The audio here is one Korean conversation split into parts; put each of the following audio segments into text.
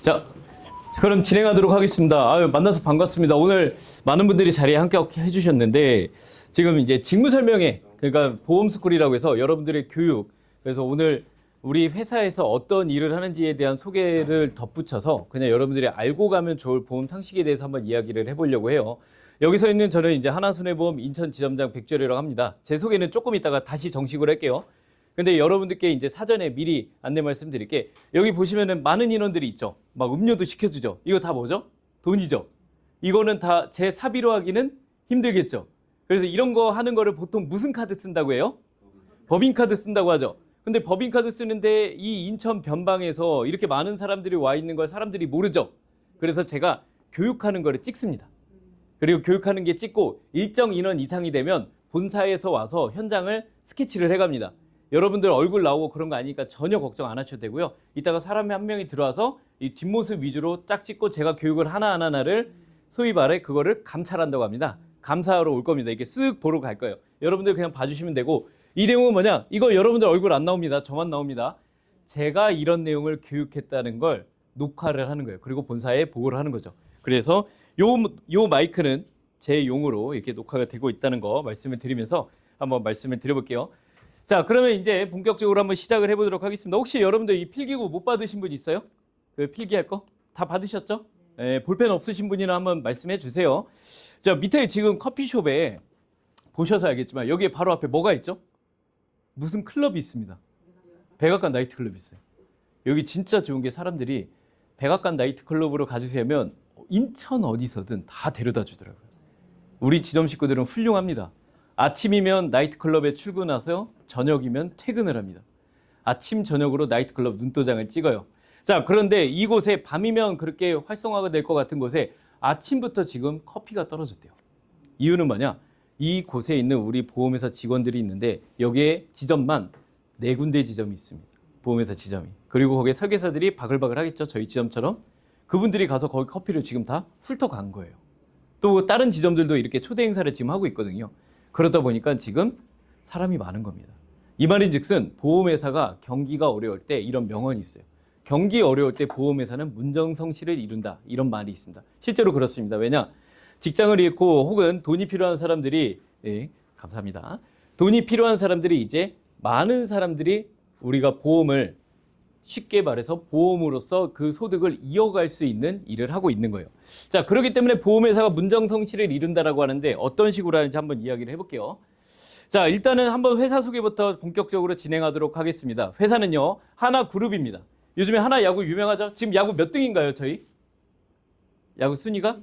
자, 그럼 진행하도록 하겠습니다. 아유, 만나서 반갑습니다. 오늘 많은 분들이 자리에 함께 해주셨는데, 지금 이제 직무설명회, 그러니까 보험스쿨이라고 해서 여러분들의 교육, 그래서 오늘 우리 회사에서 어떤 일을 하는지에 대한 소개를 덧붙여서 그냥 여러분들이 알고 가면 좋을 보험 상식에 대해서 한번 이야기를 해보려고 해요. 여기서 있는 저는 이제 하나손해보험 인천지점장 백주열이라고 합니다. 제 소개는 조금 이따가 다시 정식으로 할게요. 근데 여러분들께 이제 사전에 미리 안내 말씀드릴게. 여기 보시면은 많은 인원들이 있죠. 막 음료도 시켜주죠. 이거 다 뭐죠? 돈이죠. 이거는 다 제 사비로 하기는 힘들겠죠. 그래서 이런 거 하는 거를 보통 무슨 카드 쓴다고 해요? 법인카드 쓴다고 하죠. 근데 법인카드 쓰는데 이 인천 변방에서 이렇게 많은 사람들이 와 있는 걸 사람들이 모르죠. 그래서 제가 교육하는 거를 찍습니다. 그리고 교육하는 게 찍고 일정 인원 이상이 되면 본사에서 와서 현장을 스케치를 해갑니다. 여러분들 얼굴 나오고 그런 거 아니니까 전혀 걱정 안 하셔도 되고요. 이따가 사람이 한 명이 들어와서 이 뒷모습 위주로 딱 찍고 제가 교육을 하나하나를 소위 말해 그거를 감찰한다고 합니다. 감사하러 올 겁니다. 이렇게 쓱 보러 갈 거예요. 여러분들 그냥 봐주시면 되고, 이 내용은 뭐냐? 이거 여러분들 얼굴 안 나옵니다. 저만 나옵니다. 제가 이런 내용을 교육했다는 걸 녹화를 하는 거예요. 그리고 본사에 보고를 하는 거죠. 그래서 요 마이크는 제 용으로 이렇게 녹화가 되고 있다는 거 말씀을 드리면서 한번 말씀을 드려볼게요. 자, 그러면 이제 본격적으로 한번 시작을 해보도록 하겠습니다. 혹시 여러분들 이 필기구 못 받으신 분 있어요? 그 필기할 거? 다 받으셨죠? 네, 볼펜 없으신 분이나 한번 말씀해 주세요. 자, 밑에 지금 커피숍에 보셔서 알겠지만 여기에 바로 앞에 뭐가 있죠? 무슨 클럽이 있습니다. 백악관 나이트클럽이 있어요. 여기 진짜 좋은 게 사람들이 백악관 나이트클럽으로 가주세요면 인천 어디서든 다 데려다 주더라고요. 우리 지점 식구들은 훌륭합니다. 아침이면 나이트클럽에 출근해서 저녁이면 퇴근을 합니다. 아침 저녁으로 나이트클럽 눈도장을 찍어요. 자, 그런데 이곳에 밤이면 그렇게 활성화가 될 것 같은 곳에 아침부터 지금 커피가 떨어졌대요. 이유는 뭐냐? 이곳에 있는 우리 보험회사 직원들이 있는데 여기에 지점만 4군데 지점이 있습니다. 보험회사 지점이. 그리고 거기에 설계사들이 바글바글 하겠죠. 저희 지점처럼. 그분들이 가서 거기 커피를 지금 다 훑어간 거예요. 또 다른 지점들도 이렇게 초대 행사를 지금 하고 있거든요. 그러다 보니까 지금 사람이 많은 겁니다. 이 말인즉슨 보험회사가 경기가 어려울 때 이런 명언이 있어요. 경기 어려울 때 보험회사는 문정성실을 이룬다. 이런 말이 있습니다. 실제로 그렇습니다. 왜냐? 직장을 잃고 혹은 돈이 필요한 사람들이, 예, 감사합니다. 돈이 필요한 사람들이 이제 많은 사람들이 우리가 보험을 쉽게 말해서 보험으로서 그 소득을 이어갈 수 있는 일을 하고 있는 거예요. 자, 그렇기 때문에 보험회사가 문정성실을 이룬다라고 하는데 어떤 식으로 하는지 한번 이야기를 해볼게요. 자, 일단은 한번 회사 소개부터 본격적으로 진행하도록 하겠습니다. 회사는요, 하나그룹입니다. 요즘에 하나 야구 유명하죠? 지금 야구 몇 등인가요, 저희? 야구 순위가?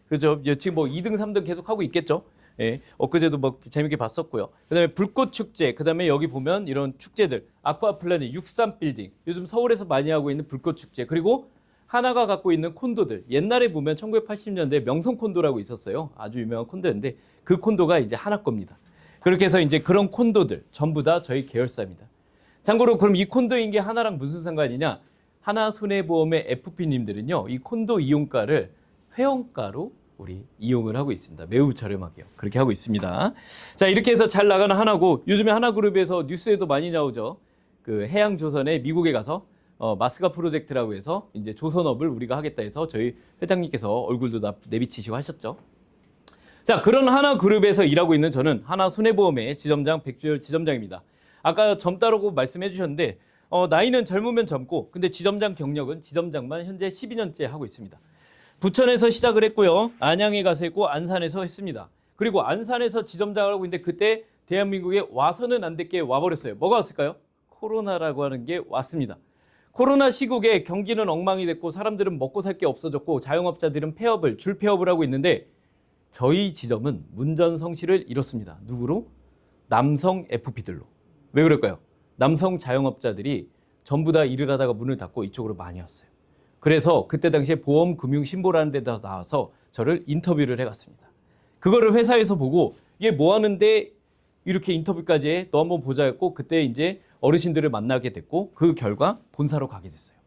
그죠? 지금 뭐 2등, 3등 계속 하고 있겠죠? 예, 엊그제도 뭐 재밌게 봤었고요. 그 다음에 불꽃축제, 그 다음에 여기 보면 이런 축제들, 아쿠아플라넷, 63빌딩, 요즘 서울에서 많이 하고 있는 불꽃축제, 그리고 하나가 갖고 있는 콘도들, 옛날에 보면 1980년대 명성 콘도라고 있었어요. 아주 유명한 콘도였는데 그 콘도가 이제 하나 겁니다. 그렇게 해서 이제 그런 콘도들 전부 다 저희 계열사입니다. 참고로 그럼 이 콘도인 게 하나랑 무슨 상관이냐? 하나손해보험의 FP님들은요, 이 콘도 이용가를 회원가로 우리 이용을 하고 있습니다. 매우 저렴하게요. 그렇게 하고 있습니다. 자, 이렇게 해서 잘 나가는 하나고, 요즘에 하나그룹에서 뉴스에도 많이 나오죠. 그 해양조선에 미국에 가서 마스가 프로젝트라고 해서 이제 조선업을 우리가 하겠다 해서 저희 회장님께서 얼굴도 다 내비치시고 하셨죠. 자, 그런 하나그룹에서 일하고 있는 저는 하나손해보험의 지점장 백주열 지점장입니다. 아까 젊다라고 말씀해 주셨는데 나이는 젊으면 젊고, 근데 지점장 경력은 지점장만 현재 12년째 하고 있습니다. 부천에서 시작을 했고요. 안양에 가서 했고 안산에서 했습니다. 그리고 안산에서 지점장을 하고 있는데 그때 대한민국에 와서는 안 될 게 와버렸어요. 뭐가 왔을까요? 코로나라고 하는 게 왔습니다. 코로나 시국에 경기는 엉망이 됐고 사람들은 먹고 살 게 없어졌고 자영업자들은 줄폐업을 하고 있는데 저희 지점은 문전성시를 이뤘습니다. 누구로? 남성 FP들로. 왜 그럴까요? 남성 자영업자들이 전부 다 일을 하다가 문을 닫고 이쪽으로 많이 왔어요. 그래서 그때 당시에 보험금융신보라는 데다 나와서 저를 인터뷰를 해갔습니다. 그거를 회사에서 보고 이게 뭐 하는데 이렇게 인터뷰까지 해? 너 한번 보자 했고, 그때 이제 어르신들을 만나게 됐고 그 결과 본사로 가게 됐어요.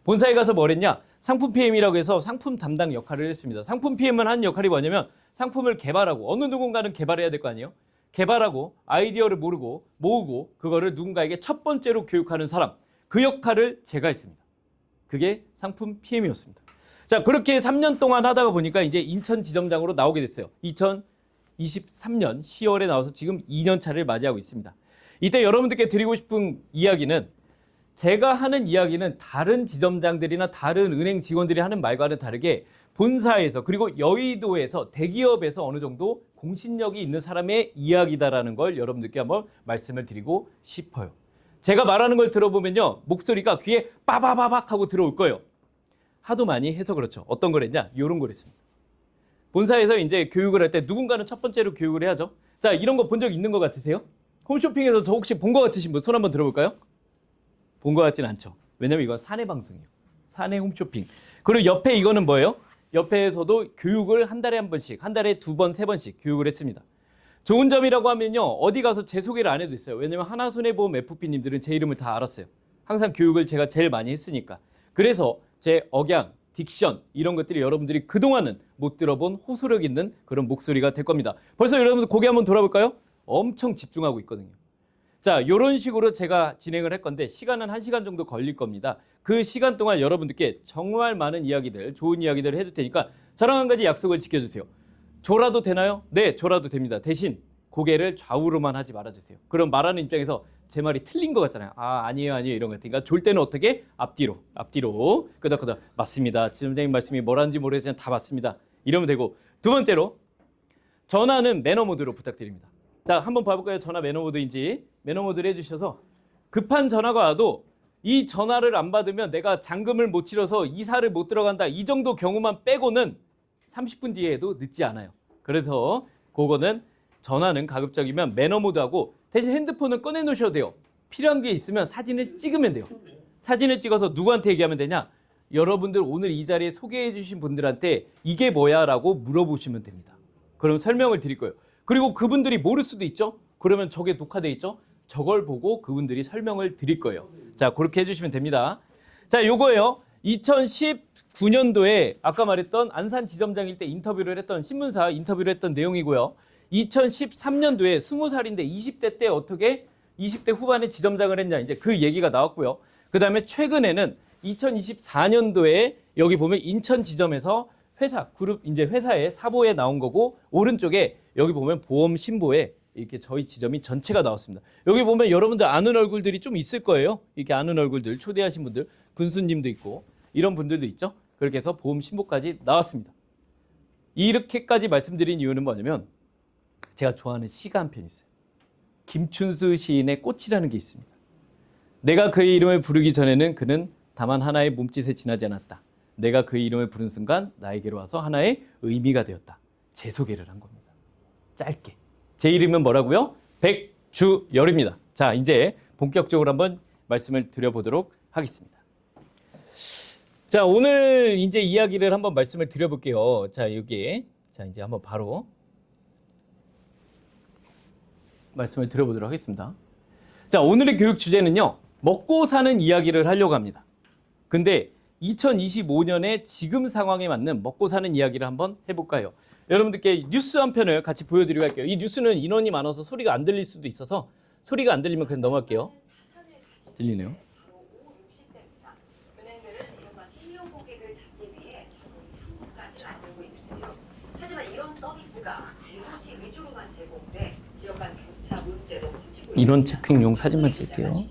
본사에 가서 뭘 했냐? 상품 PM이라고 해서 상품 담당 역할을 했습니다. 상품 PM은 하는 역할이 뭐냐면 상품을 개발하고, 어느 누군가는 개발해야 될 거 아니에요? 개발하고 아이디어를 모으고 그거를 누군가에게 첫 번째로 교육하는 사람, 그 역할을 제가 했습니다. 그게 상품 PM이었습니다. 자, 그렇게 3년 동안 하다가 보니까 이제 인천 지점장으로 나오게 됐어요. 2023년 10월에 나와서 지금 2년 차를 맞이하고 있습니다. 이때 여러분들께 드리고 싶은 이야기는, 제가 하는 이야기는 다른 지점장들이나 다른 은행 직원들이 하는 말과는 다르게 본사에서, 그리고 여의도에서, 대기업에서 어느 정도 공신력이 있는 사람의 이야기다라는 걸 여러분들께 한번 말씀을 드리고 싶어요. 제가 말하는 걸 들어보면요, 목소리가 귀에 빠바바박 하고 들어올 거예요. 하도 많이 해서 그렇죠. 어떤 걸 했냐? 이런 걸 했습니다. 본사에서 이제 교육을 할 때 누군가는 첫 번째로 교육을 해야죠. 자, 이런 거 본 적 있는 것 같으세요? 홈쇼핑에서 저 혹시 본 것 같으신 분 손 한번 들어볼까요? 본 것 같진 않죠. 왜냐면 이건 사내 방송이에요. 사내 홈쇼핑. 그리고 옆에 이거는 뭐예요? 옆에서도 교육을 한 달에 한 번씩, 한 달에 두 번, 세 번씩 교육을 했습니다. 좋은 점이라고 하면요, 어디 가서 제 소개를 안 해도 있어요. 왜냐면 하나손해보험 FP님들은 제 이름을 다 알았어요. 항상 교육을 제가 제일 많이 했으니까. 그래서 제 억양, 딕션 이런 것들이 여러분들이 그동안은 못 들어본 호소력 있는 그런 목소리가 될 겁니다. 벌써 여러분들 고개 한번 돌아볼까요? 엄청 집중하고 있거든요. 자, 이런 식으로 제가 진행을 할 건데 시간은 1시간 정도 걸릴 겁니다. 그 시간 동안 여러분들께 정말 많은 이야기들, 좋은 이야기들을 해줄 테니까 저랑 한 가지 약속을 지켜주세요. 졸아도 되나요? 네, 졸아도 됩니다. 대신 고개를 좌우로만 하지 말아주세요. 그럼 말하는 입장에서 제 말이 틀린 것 같잖아요. 아, 아니에요 이런 거 같으니까 졸 때는 어떻게? 앞뒤로 끄덕끄덕. 맞습니다. 지점장님 말씀이 뭐라는지 모르겠지만 다 맞습니다. 이러면 되고, 두 번째로 전화는 매너 모드로 부탁드립니다. 자, 한번 봐볼까요? 전화 매너 모드인지. 매너 모드를 해주셔서 급한 전화가 와도 이 전화를 안 받으면 내가 잔금을 못 치러서 이사를 못 들어간다, 이 정도 경우만 빼고는 30분 뒤에 해도 늦지 않아요. 그래서 그거는 전화는 가급적이면 매너 모드하고, 대신 핸드폰은 꺼내 놓으셔도 돼요. 필요한 게 있으면 사진을 찍으면 돼요. 사진을 찍어서 누구한테 얘기하면 되냐? 여러분들 오늘 이 자리에 소개해 주신 분들한테 이게 뭐야? 라고 물어보시면 됩니다. 그럼 설명을 드릴 거예요. 그리고 그분들이 모를 수도 있죠? 그러면 저게 녹화돼 있죠? 저걸 보고 그분들이 설명을 드릴 거예요. 자, 그렇게 해주시면 됩니다. 자, 요거예요. 2019년도에 아까 말했던 안산 지점장일 때 인터뷰를 했던, 신문사 인터뷰를 했던 내용이고요. 2013년도에 20살인데 20대 때 어떻게 20대 후반에 지점장을 했냐, 이제 그 얘기가 나왔고요. 그 다음에 최근에는 2024년도에 여기 보면 인천 지점에서 회사, 그룹, 이제 회사의 사보에 나온 거고, 오른쪽에 여기 보면 보험 신보에 이렇게 저희 지점이 전체가 나왔습니다. 여기 보면 여러분들 아는 얼굴들이 좀 있을 거예요. 이렇게 아는 얼굴들, 초대하신 분들, 군수님도 있고 이런 분들도 있죠. 그렇게 해서 보험 신보까지 나왔습니다. 이렇게까지 말씀드린 이유는 뭐냐면, 제가 좋아하는 시가 한 편 있어요. 김춘수 시인의 꽃이라는 게 있습니다. 내가 그의 이름을 부르기 전에는 그는 다만 하나의 몸짓에 지나지 않았다. 내가 그의 이름을 부른 순간 나에게로 와서 하나의 의미가 되었다. 제 소개를 한 겁니다. 짧게. 제 이름은 뭐라고요? 백주열입니다. 자, 이제 본격적으로 한번 말씀을 드려보도록 하겠습니다. 자, 오늘 이제 이야기를 한번 말씀을 드려볼게요. 자, 여기. 자, 이제 한번 바로 말씀을 드려보도록 하겠습니다. 자, 오늘의 교육 주제는요, 먹고 사는 이야기를 하려고 합니다. 근데 2025년의 지금 상황에 맞는 먹고 사는 이야기를 한번 해볼까요? 여러분들께 뉴스 한 편을 같이 보여드리고 할게요. 이 뉴스는 인원이 많아서 소리가 안 들릴 수도 있어서, 소리가 안 들리면 그냥 넘어갈게요. 들리네요. 인원 체크용 사진만 찍을게요.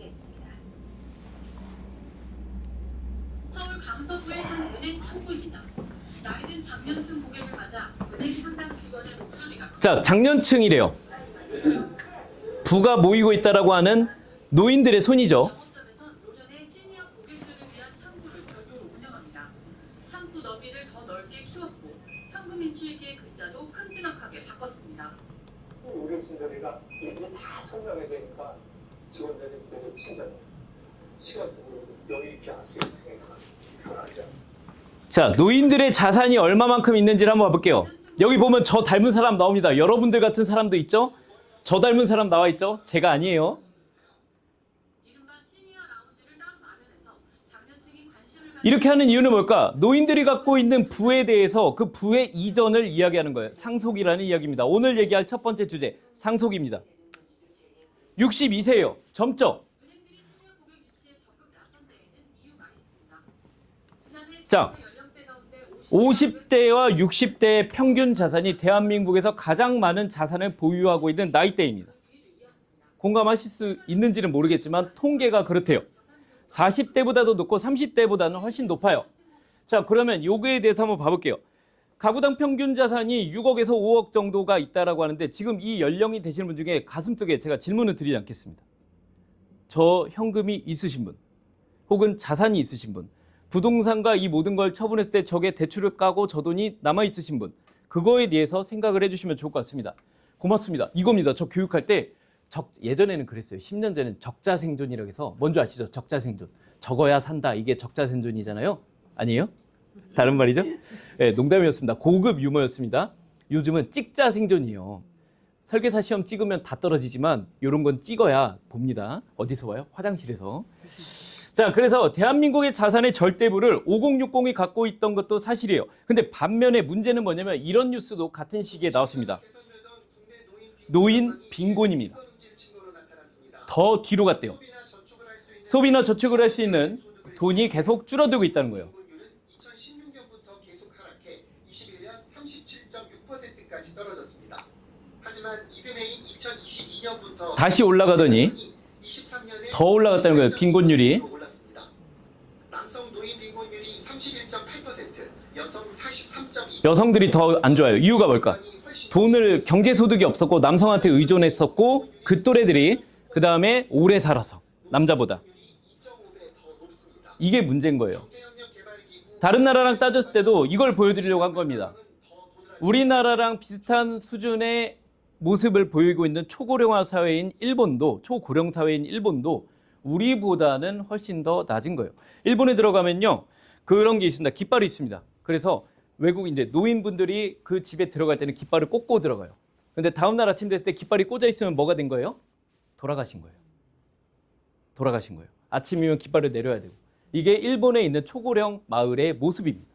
서울 강서구의 한 은행 창구입니다. 나이든 장년층 고객을 맞아 은행 상담 직원의 목소리가 자, 장년층이래요. 부가 모이고 있다라고 하는 노인들의 손이죠. 영업점에서 노년의 시니어 고객들을 위한 창구를 별도로 운영합니다. 창구 너비를 더 넓게 키웠고 현금 인출기의 글자도 큼지막하게 바꿨습니다. 우리 친절이가 이분이 다 설명해야 되니까 직원들이 되게 친절해. 시간도 여유 있게 할 수 있으니까 편하죠. 자, 노인들의 자산이 얼마만큼 있는지를 한번 봐볼게요. 여기 보면 저 닮은 사람 나옵니다. 여러분들 같은 사람도 있죠? 저 닮은 사람 나와 있죠? 제가 아니에요. 이른바 시니어 라운지를 따로 마련해서 장년층이 관심을 갖는 이렇게 하는 이유는 뭘까? 노인들이 갖고 있는 부에 대해서 그 부의 이전을 이야기하는 거예요. 상속이라는 이야기입니다. 오늘 얘기할 첫 번째 주제, 상속입니다. 62세예요. 젊죠? 은행들이 시니어 고객 유치에 적극 나선 데에는 이유가 있습니다. 자, 50대와 60대의 평균 자산이 대한민국에서 가장 많은 자산을 보유하고 있는 나이대입니다. 공감하실 수 있는지는 모르겠지만 통계가 그렇대요. 40대보다도 높고 30대보다는 훨씬 높아요. 자, 그러면 요거에 대해서 한번 봐볼게요. 가구당 평균 자산이 6억에서 5억 정도가 있다라고 하는데 지금 이 연령이 되시는 분 중에 가슴속에 제가 질문을 드리지 않겠습니다. 저 현금이 있으신 분, 혹은 자산이 있으신 분, 부동산과 이 모든 걸 처분했을 때 저게 대출을 까고 저 돈이 남아 있으신 분, 그거에 대해서 생각을 해주시면 좋을 것 같습니다. 고맙습니다. 이겁니다. 저 교육할 때 예전에는 그랬어요. 10년 전에는 적자생존이라고 해서 뭔지 아시죠? 적자생존. 적어야 산다. 이게 적자생존이잖아요. 아니에요? 다른 말이죠? 네, 농담이었습니다. 고급 유머였습니다. 요즘은 찍자생존이에요. 설계사 시험 찍으면 다 떨어지지만 이런 건 찍어야 봅니다. 어디서 와요? 화장실에서. 자, 그래서 대한민국의 자산의 절대부를 5060이 갖고 있던 것도 사실이에요. 근데 반면에 문제는 뭐냐면 이런 뉴스도 같은 시기에 나왔습니다. 노인 빈곤입니다. 더 뒤로 갔대요. 소비나 저축을 할 수 있는 돈이 계속 줄어들고 있다는 거예요. 2016년부터 계속 하락해 21년 37.6%까지 떨어졌습니다. 하지만 이듬해인 2022년부터 다시 올라가더니 23년에 더 올라갔다는 거예요. 빈곤율이. 남성 노인 빈곤율이 31.8%, 여성 43.2%. 여성들이 더 안 좋아요. 이유가 뭘까? 돈을 경제소득이 없었고 남성한테 의존했었고 그 또래들이 그 다음에 오래 살아서 남자보다. 이게 문제인 거예요. 다른 나라랑 따졌을 때도 이걸 보여드리려고 한 겁니다. 우리나라랑 비슷한 수준의 모습을 보이고 있는 초고령화 사회인 일본도, 초고령 사회인 일본도 우리보다는 훨씬 더 낮은 거예요. 일본에 들어가면요, 그런 게 있습니다. 깃발이 있습니다. 그래서 외국 이제 노인분들이 그 집에 들어갈 때는 깃발을 꽂고 들어가요. 근데 다음날 아침 됐을 때 깃발이 꽂아 있으면 뭐가 된 거예요? 돌아가신 거예요. 돌아가신 거예요. 아침이면 깃발을 내려야 되고. 이게 일본에 있는 초고령 마을의 모습입니다.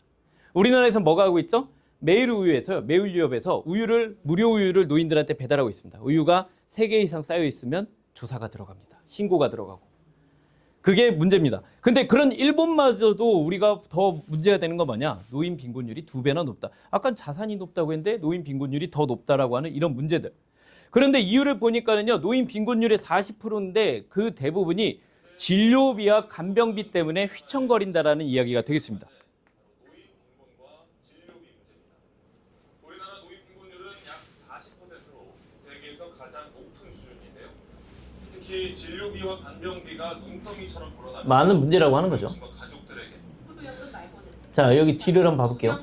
우리나라에서 뭐가 하고 있죠? 매일우유에서요, 매일유업에서 무료 우유를 노인들한테 배달하고 있습니다. 우유가 3개 이상 쌓여 있으면 조사가 들어갑니다. 신고가 들어가고. 그게 문제입니다. 근데 그런 일본마저도 우리가 더 문제가 되는 건 뭐냐? 노인 빈곤율이 2배나 높다. 아까 자산이 높다고 했는데 노인 빈곤율이 더 높다라고 하는 이런 문제들. 그런데 이유를 보니까는요, 노인 빈곤율의 40%인데 그 대부분이 진료비와 간병비 때문에 휘청거린다라는 이야기가 되겠습니다. 노인 빈곤과 진료비 문제입니다. 우리나라 노인 빈곤율은 약 40%로 세계에서 가장 높은 수준인데요. 특히 진료비와 간병비가 눈덩이처럼 불어나는 많은 문제라고 하는 거죠. 가족들에게. 자, 여기 뒤를 한번 봐볼게요.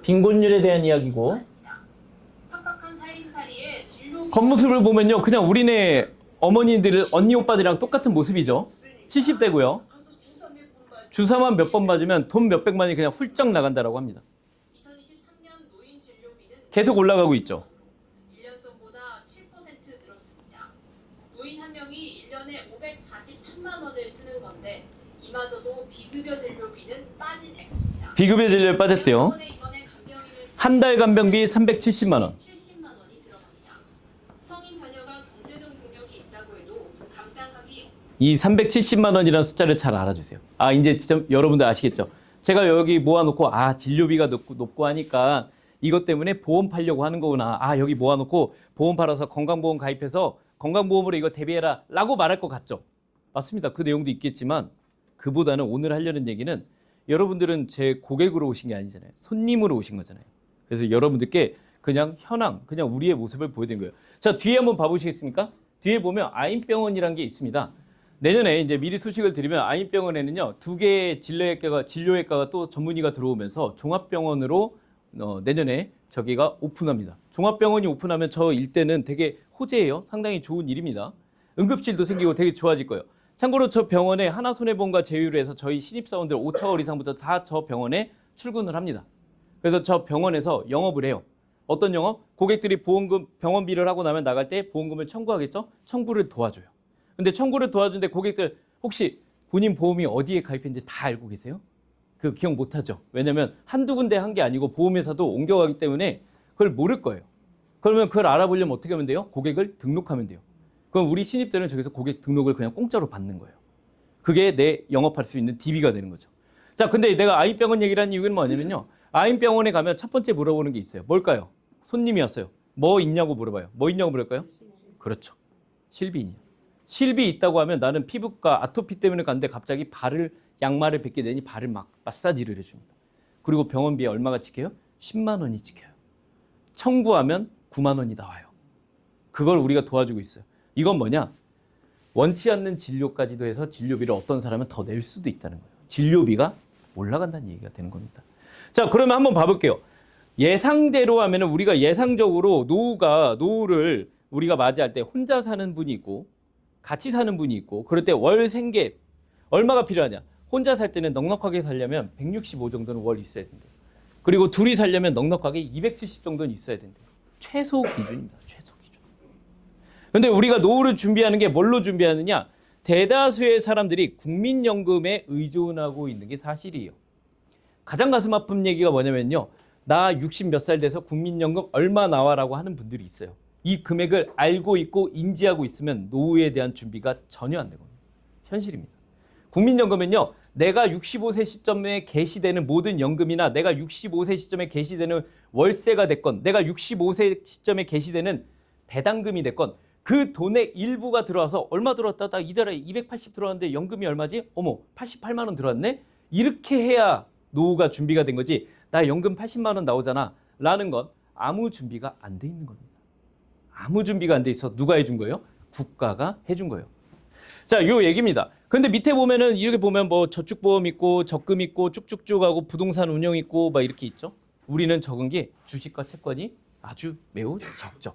빈곤율에 대한 이야기고, 겉모습을 보면요, 그냥 우리네 어머니들, 언니 오빠들이랑 똑같은 모습이죠. 70대고요. 주사만 몇 번 맞으면 돈 몇백만이 그냥 훌쩍 나간다라고 합니다. 2023년 노인 진료비는 계속 올라가고 있죠. 1년 전보다 7% 늘었습니다. 노인 한 명이 1년에 543만 원을 쓰는 건데 이마저도 비급여 진료비는 빠진 액수입니다. 비급여 진료에 빠졌대요. 한 달 간병비 370만 원. 70만 원이 들어갑니다. 성인 자녀가 경제적 능력이 있다고 해도 감당하기 이 370만 원이라는 숫자를 잘 알아주세요. 아, 이제 진짜 여러분들 아시겠죠? 제가 여기 모아놓고, 진료비가 높고 하니까 이것 때문에 보험 팔려고 하는 거구나. 여기 모아놓고 보험 팔아서 건강보험 가입해서 건강보험으로 이거 대비해라 라고 말할 것 같죠? 맞습니다. 그 내용도 있겠지만 그보다는 오늘 하려는 얘기는, 여러분들은 제 고객으로 오신 게 아니잖아요. 손님으로 오신 거잖아요. 그래서 여러분들께 그냥 현황, 그냥 우리의 모습을 보여드린 거예요. 자, 뒤에 한번 봐보시겠습니까? 뒤에 보면 아인병원이라는 게 있습니다. 내년에 이제 미리 소식을 드리면 아인병원에는요, 2개의 진료외과가 또 전문의가 들어오면서 종합병원으로 내년에 저기가 오픈합니다. 종합병원이 오픈하면 저 일대는 되게 호재예요. 상당히 좋은 일입니다. 응급실도 생기고 되게 좋아질 거예요. 참고로 저 병원에 하나손해보험과 제휴를 해서 저희 신입사원들 5차월 이상부터 다 저 병원에 출근을 합니다. 그래서 저 병원에서 영업을 해요. 어떤 영업? 고객들이 보험금, 병원비를 하고 나면 나갈 때 보험금을 청구하겠죠? 청구를 도와줘요. 근데 청구를 도와주는데 고객들 혹시 본인 보험이 어디에 가입했는지 다 알고 계세요? 그 기억 못하죠. 왜냐면 한두 군데 한 게 아니고 보험회사도 옮겨가기 때문에 그걸 모를 거예요. 그러면 그걸 알아보려면 어떻게 하면 돼요? 고객을 등록하면 돼요. 그럼 우리 신입들은 저기서 고객 등록을 그냥 공짜로 받는 거예요. 그게 내 영업할 수 있는 DB가 되는 거죠. 자, 근데 내가 아인병원 얘기를 한 이유는 뭐냐면요. 아인병원에 가면 첫 번째 물어보는 게 있어요. 뭘까요? 손님이 왔어요. 뭐 있냐고 물어봐요. 뭐 있냐고 물을까요? 그렇죠. 실비 있냐. 실비 있다고 하면 나는 피부과 아토피 때문에 갔는데 갑자기 발을 양말을 벗게 되니 발을 막 마사지를 해줍니다. 그리고 병원비에 얼마가 찍혀요? 10만 원이 찍혀요. 청구하면 9만 원이 나와요. 그걸 우리가 도와주고 있어요. 이건 뭐냐? 원치 않는 진료까지도 해서 진료비를 어떤 사람은 더 낼 수도 있다는 거예요. 진료비가 올라간다는 얘기가 되는 겁니다. 자, 그러면 한번 봐볼게요. 예상대로 하면 우리가 예상적으로 노후를 우리가 맞이할 때 혼자 사는 분이 있고 같이 사는 분이 있고 그럴 때 월 생계 얼마가 필요하냐? 혼자 살 때는 넉넉하게 살려면 165 정도는 월 있어야 된대요. 그리고 둘이 살려면 넉넉하게 270 정도는 있어야 된대요. 최소 기준입니다. 최소 기준. 근데 우리가 노후를 준비하는 게 뭘로 준비하느냐? 대다수의 사람들이 국민연금에 의존하고 있는 게 사실이에요. 가장 가슴 아픈 얘기가 뭐냐면요. 나 60 몇 살 돼서 국민연금 얼마 나와라고 하는 분들이 있어요. 이 금액을 알고 있고 인지하고 있으면 노후에 대한 준비가 전혀 안 되거든요. 현실입니다. 국민연금은요. 내가 65세 시점에 개시되는 모든 연금이나 내가 65세 시점에 개시되는 월세가 됐건 내가 65세 시점에 개시되는 배당금이 됐건 그 돈의 일부가 들어와서 얼마 들어왔다? 나 이달에 280 들어왔는데 연금이 얼마지? 어머 88만 원 들어왔네? 이렇게 해야 노후가 준비가 된 거지 나 연금 80만 원 나오잖아 라는 건 아무 준비가 안 돼 있는 겁니다. 아무 준비가 안 돼 있어 누가 해준 거예요? 국가가 해준 거예요. 자, 요 얘기입니다. 근데 밑에 보면은 이렇게 보면 뭐 저축보험 있고 적금 있고 쭉쭉쭉 하고 부동산 운용 있고 막 이렇게 있죠. 우리는 적은 게 주식과 채권이 아주 매우 적죠.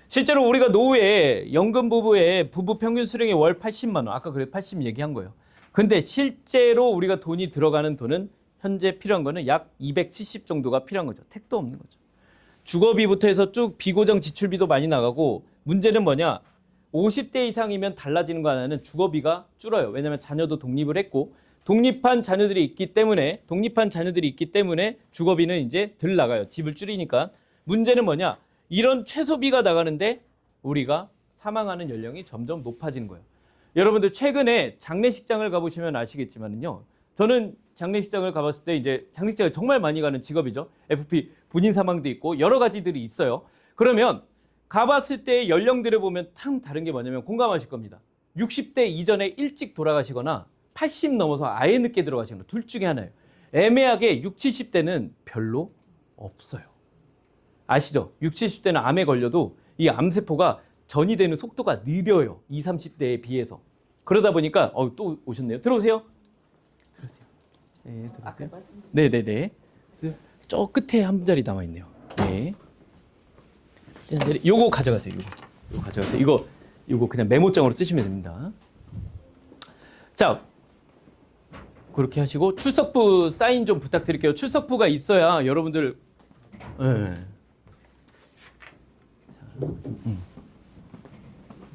실제로 우리가 노후에 연금 부부의 부부 평균 수령이 월 80만 원 아까 그래 80 얘기한 거예요. 근데 실제로 우리가 돈이 들어가는 돈은 현재 필요한 거는 약 270 정도가 필요한 거죠. 택도 없는 거죠. 주거비부터 해서 쭉 비고정 지출비도 많이 나가고 문제는 뭐냐? 50대 이상이면 달라지는 거 하나는 주거비가 줄어요. 왜냐하면 자녀도 독립을 했고 독립한 자녀들이 있기 때문에 주거비는 이제 덜 나가요. 집을 줄이니까. 문제는 뭐냐? 이런 최소비가 나가는데 우리가 사망하는 연령이 점점 높아지는 거예요. 여러분들 최근에 장례식장을 가보시면 아시겠지만요. 저는 장례식장을 가봤을 때 이제 장례식장을 정말 많이 가는 직업이죠. FP 본인 사망도 있고 여러 가지들이 있어요. 그러면 가봤을 때 연령들을 보면 탕 다른 게 뭐냐면 공감하실 겁니다. 60대 이전에 일찍 돌아가시거나 80 넘어서 아예 늦게 들어가시는 거 둘 중에 하나예요. 애매하게 60, 70대는 별로 없어요. 아시죠? 60, 70대는 암에 걸려도 이 암세포가 전이되는 속도가 느려요. 20, 30대에 비해서. 그러다 보니까 또 오셨네요. 들어오세요. 들어오세요. 네, 들어오세요. 네네네. 저 끝에 한 자리 남아 있네요. 네. 요거 가져가세요. 요거 가져가세요. 이거 그냥 메모장으로 쓰시면 됩니다. 자, 그렇게 하시고 출석부 사인 좀 부탁드릴게요. 출석부가 있어야 여러분들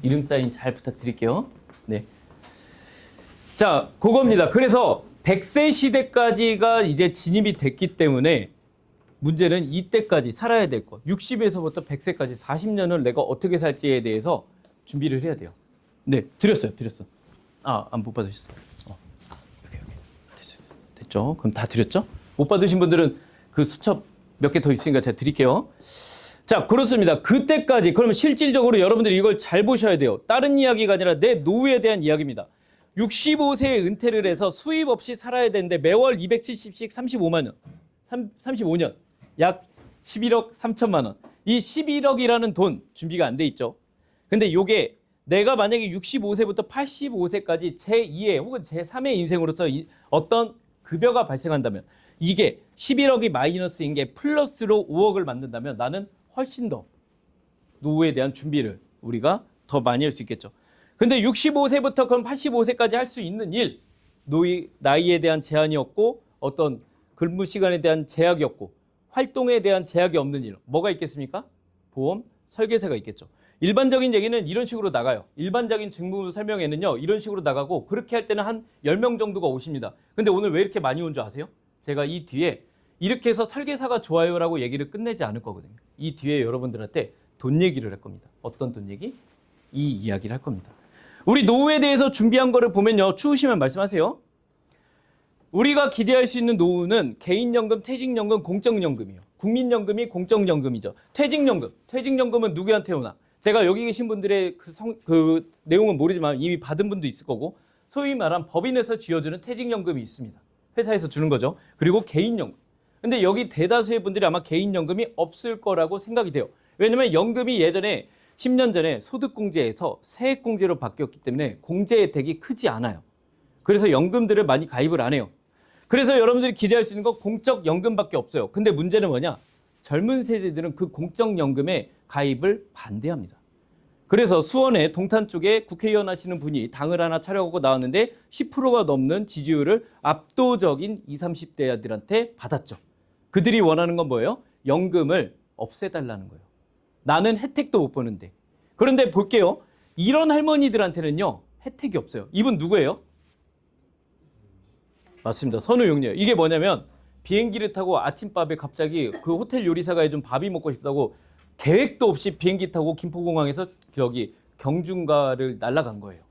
이름 사인 잘 부탁드릴게요. 네. 자, 그겁니다. 그래서 100세 시대까지가 이제 진입이 됐기 때문에 문제는 이때까지 살아야 될 것. 60에서부터 100세까지 40년을 내가 어떻게 살지에 대해서 준비를 해야 돼요. 네, 드렸어. 안 못 받으셨어요. 여기. 됐죠? 그럼 다 드렸죠? 못 받으신 분들은 그 수첩 몇 개 더 있으니까 제가 드릴게요. 자, 그렇습니다. 그때까지 그러면 실질적으로 여러분들이 이걸 잘 보셔야 돼요. 다른 이야기가 아니라 내 노후에 대한 이야기입니다. 65세에 은퇴를 해서 수입 없이 살아야 되는데 매월 270씩 35만 원. 35년. 약 11억 3천만 원. 이 11억이라는 돈 준비가 안 돼 있죠. 근데 요게 내가 만약에 65세부터 85세까지 제2의 혹은 제3의 인생으로서 어떤 급여가 발생한다면 이게 11억이 마이너스인 게 플러스로 5억을 만든다면 나는 훨씬 더 노후에 대한 준비를 우리가 더 많이 할 수 있겠죠. 근데 65세부터 그럼 85세까지 할 수 있는 일, 나이에 대한 제한이 없고 어떤 근무 시간에 대한 제약이 없고 활동에 대한 제약이 없는 일, 뭐가 있겠습니까? 보험, 설계사가 있겠죠. 일반적인 얘기는 이런 식으로 나가요. 일반적인 직무 설명에는요, 이런 식으로 나가고 그렇게 할 때는 한 10명 정도가 오십니다. 근데 오늘 왜 이렇게 많이 온 줄 아세요? 제가 이 뒤에 이렇게 해서 설계사가 좋아요라고 얘기를 끝내지 않을 거거든요. 이 뒤에 여러분들한테 돈 얘기를 할 겁니다. 어떤 돈 얘기? 이 이야기를 할 겁니다. 우리 노후에 대해서 준비한 거를 보면요. 추우시면 말씀하세요. 우리가 기대할 수 있는 노후는 개인연금, 퇴직연금, 공적연금이에요. 국민연금이 공적연금이죠. 퇴직연금은 누구한테 오나? 제가 여기 계신 분들의 그 내용은 모르지만 이미 받은 분도 있을 거고, 소위 말한 법인에서 쥐어주는 퇴직연금이 있습니다. 회사에서 주는 거죠. 그리고 개인연금. 근데 여기 대다수의 분들이 아마 개인연금이 없을 거라고 생각이 돼요. 왜냐면 연금이 예전에 10년 전에 소득공제에서 세액공제로 바뀌었기 때문에 공제 혜택이 크지 않아요. 그래서 연금들을 많이 가입을 안 해요. 그래서 여러분들이 기대할 수 있는 건 공적연금밖에 없어요. 근데 문제는 뭐냐? 젊은 세대들은 그 공적연금에 가입을 반대합니다. 그래서 수원의 동탄 쪽에 국회의원 하시는 분이 당을 하나 차려갖고 나왔는데 10%가 넘는 지지율을 압도적인 20, 30대들한테 받았죠. 그들이 원하는 건 뭐예요? 연금을 없애달라는 거예요. 나는 혜택도 못 보는데. 그런데 볼게요. 이런 할머니들한테는요, 혜택이 없어요. 이분 누구예요? 맞습니다. 선우용녀. 이게 뭐냐면 비행기를 타고 아침밥에 갑자기 그 호텔 요리사가 해준 밥이 먹고 싶다고 계획도 없이 비행기 타고 김포공항에서 여기 경중가를 날아간 거예요.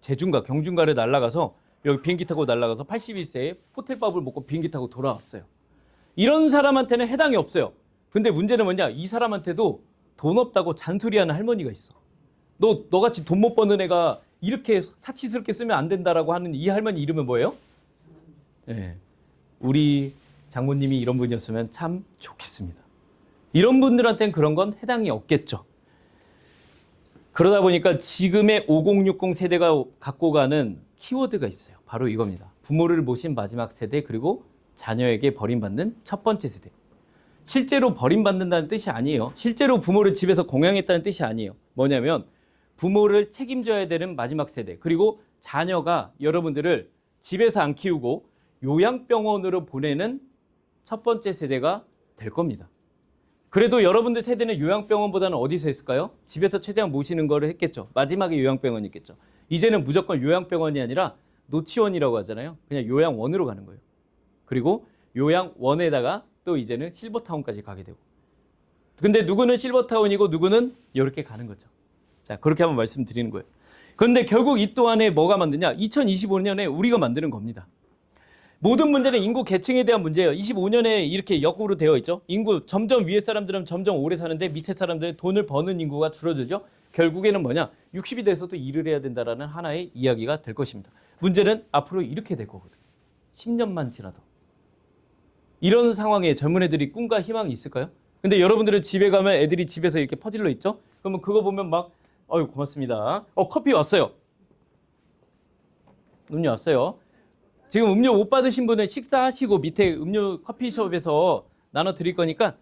제중가, 경중가를 날아가서 여기 비행기 타고 날아가서 81세에 호텔밥을 먹고 비행기 타고 돌아왔어요. 이런 사람한테는 해당이 없어요. 근데 문제는 뭐냐? 이 사람한테도 돈 없다고 잔소리하는 할머니가 있어. 너같이 돈 못 버는 애가 이렇게 사치스럽게 쓰면 안 된다라고 하는 이 할머니 이름은 뭐예요? 네, 우리 장모님이 이런 분이었으면 참 좋겠습니다. 이런 분들한테는 그런 건 해당이 없겠죠. 그러다 보니까 지금의 5060 세대가 갖고 가는 키워드가 있어요. 바로 이겁니다. 부모를 모신 마지막 세대, 그리고 자녀에게 버림받는 첫 번째 세대. 실제로 버림받는다는 뜻이 아니에요. 실제로 부모를 집에서 공양했다는 뜻이 아니에요. 뭐냐면 부모를 책임져야 되는 마지막 세대, 그리고 자녀가 여러분들을 집에서 안 키우고 요양병원으로 보내는 첫 번째 세대가 될 겁니다. 그래도 여러분들 세대는 요양병원보다는 어디서 했을까요? 집에서 최대한 모시는 거를 했겠죠. 마지막에 요양병원이 있겠죠. 이제는 무조건 요양병원이 아니라 노치원이라고 하잖아요. 그냥 요양원으로 가는 거예요. 그리고 요양원에다가 또 이제는 실버타운까지 가게 되고. 근데 누구는 실버타운이고 누구는 이렇게 가는 거죠. 자, 그렇게 한번 말씀드리는 거예요. 그런데 결국 이 또한에 뭐가 만드냐? 2025년에 우리가 만드는 겁니다. 모든 문제는 인구 계층에 대한 문제예요. 25년에 이렇게 역으로 되어 있죠. 인구 점점 위에 사람들은 점점 오래 사는데 밑에 사람들은 돈을 버는 인구가 줄어들죠. 결국에는 뭐냐? 60이 돼서도 일을 해야 된다라는 하나의 이야기가 될 것입니다. 문제는 앞으로 이렇게 될 거거든요. 10년만 지나도. 이런 상황에 젊은 애들이 꿈과 희망이 있을까요? 근데 여러분들은 집에 가면 애들이 집에서 이렇게 퍼질러 있죠? 그러면 그거 보면 막 어유 고맙습니다. 커피 왔어요. 음료 왔어요. 지금 음료 못 받으신 분은 식사하시고 밑에 음료 커피숍에서 나눠 드릴 거니까,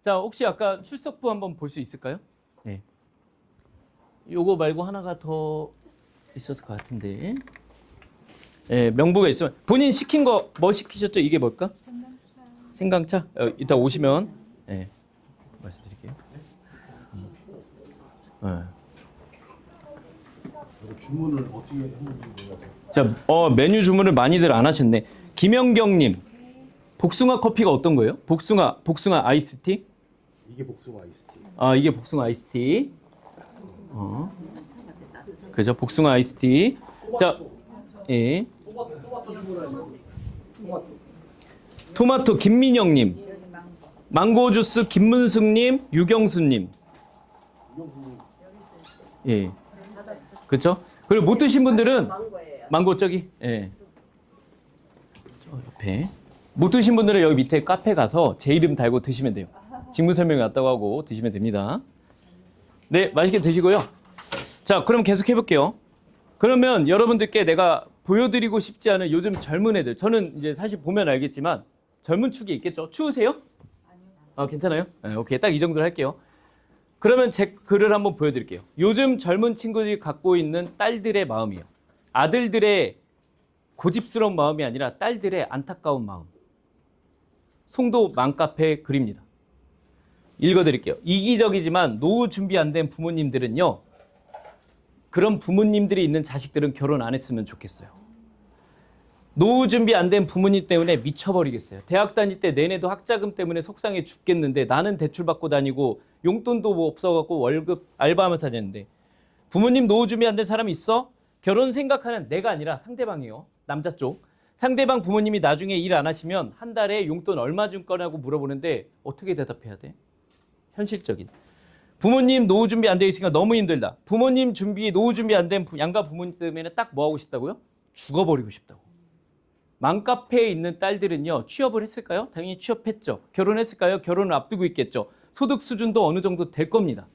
자, 혹시 아까 출석부 한번 볼 수 있을까요? 네. 요거 말고 하나가 더 있었을 것 같은데. 네, 명부가 있으면 본인 시킨 거 뭐 시키셨죠? 이게 뭘까? 생강차. 이따 오시면 네, 말씀드릴게요. 네. 주문을 어떻게 했는지 몰라서. 자, 메뉴 주문을 많이들 안 하셨네. 김영경님, 복숭아 커피가 어떤 거예요? 복숭아 아이스티? 이게 복숭아 아이스티. 아, 이게 복숭아 아이스티. 그죠? 복숭아 아이스티. 자, 예. 토마토 김민영님, 망고 주스 김문숙님, 유경수님. 예. 그렇죠? 그리고 못 드신 분들은 망고 저기, 예. 저 옆에 못 드신 분들은 여기 밑에 카페 가서 제 이름 달고 드시면 돼요. 직무 설명이 왔다고 하고 드시면 됩니다. 네, 맛있게 드시고요. 자, 그럼 계속 해볼게요. 그러면 여러분들께 내가 보여드리고 싶지 않은 요즘 젊은 애들, 저는 이제 사실 보면 알겠지만 젊은 축이 있겠죠. 추우세요? 아니요. 괜찮아요? 네, 오케이, 딱 이 정도로 할게요. 그러면 제 글을 한번 보여드릴게요. 요즘 젊은 친구들이 갖고 있는 딸들의 마음이에요. 아들들의 고집스러운 마음이 아니라 딸들의 안타까운 마음. 송도 맘카페 글입니다. 읽어드릴게요. 이기적이지만 노후 준비 안 된 부모님들은요, 그런 부모님들이 있는 자식들은 결혼 안 했으면 좋겠어요. 노후 준비 안 된 부모님 때문에 미쳐버리겠어요. 대학 다닐 때 내내도 학자금 때문에 속상해 죽겠는데 나는 대출 받고 다니고 용돈도 뭐 없어갖고 월급 알바하면서 다녔는데, 부모님 노후 준비 안 된 사람이 있어? 결혼 생각하는 내가 아니라 상대방이에요. 남자 쪽. 상대방 부모님이 나중에 일 안 하시면 한 달에 용돈 얼마 줄 거냐고 물어보는데 어떻게 대답해야 돼? 현실적인. 부모님 노후 준비 안 돼 있으니까 너무 힘들다. 부모님 준비, 노후 준비 안 된 양가 부모님 때문에 딱 뭐 하고 싶다고요? 죽어버리고 싶다고. 맘카페에 있는 딸들은요, 취업을 했을까요? 당연히 취업했죠. 결혼했을까요? 결혼을 앞두고 있겠죠. 소득 수준도 어느 정도 될 겁니다.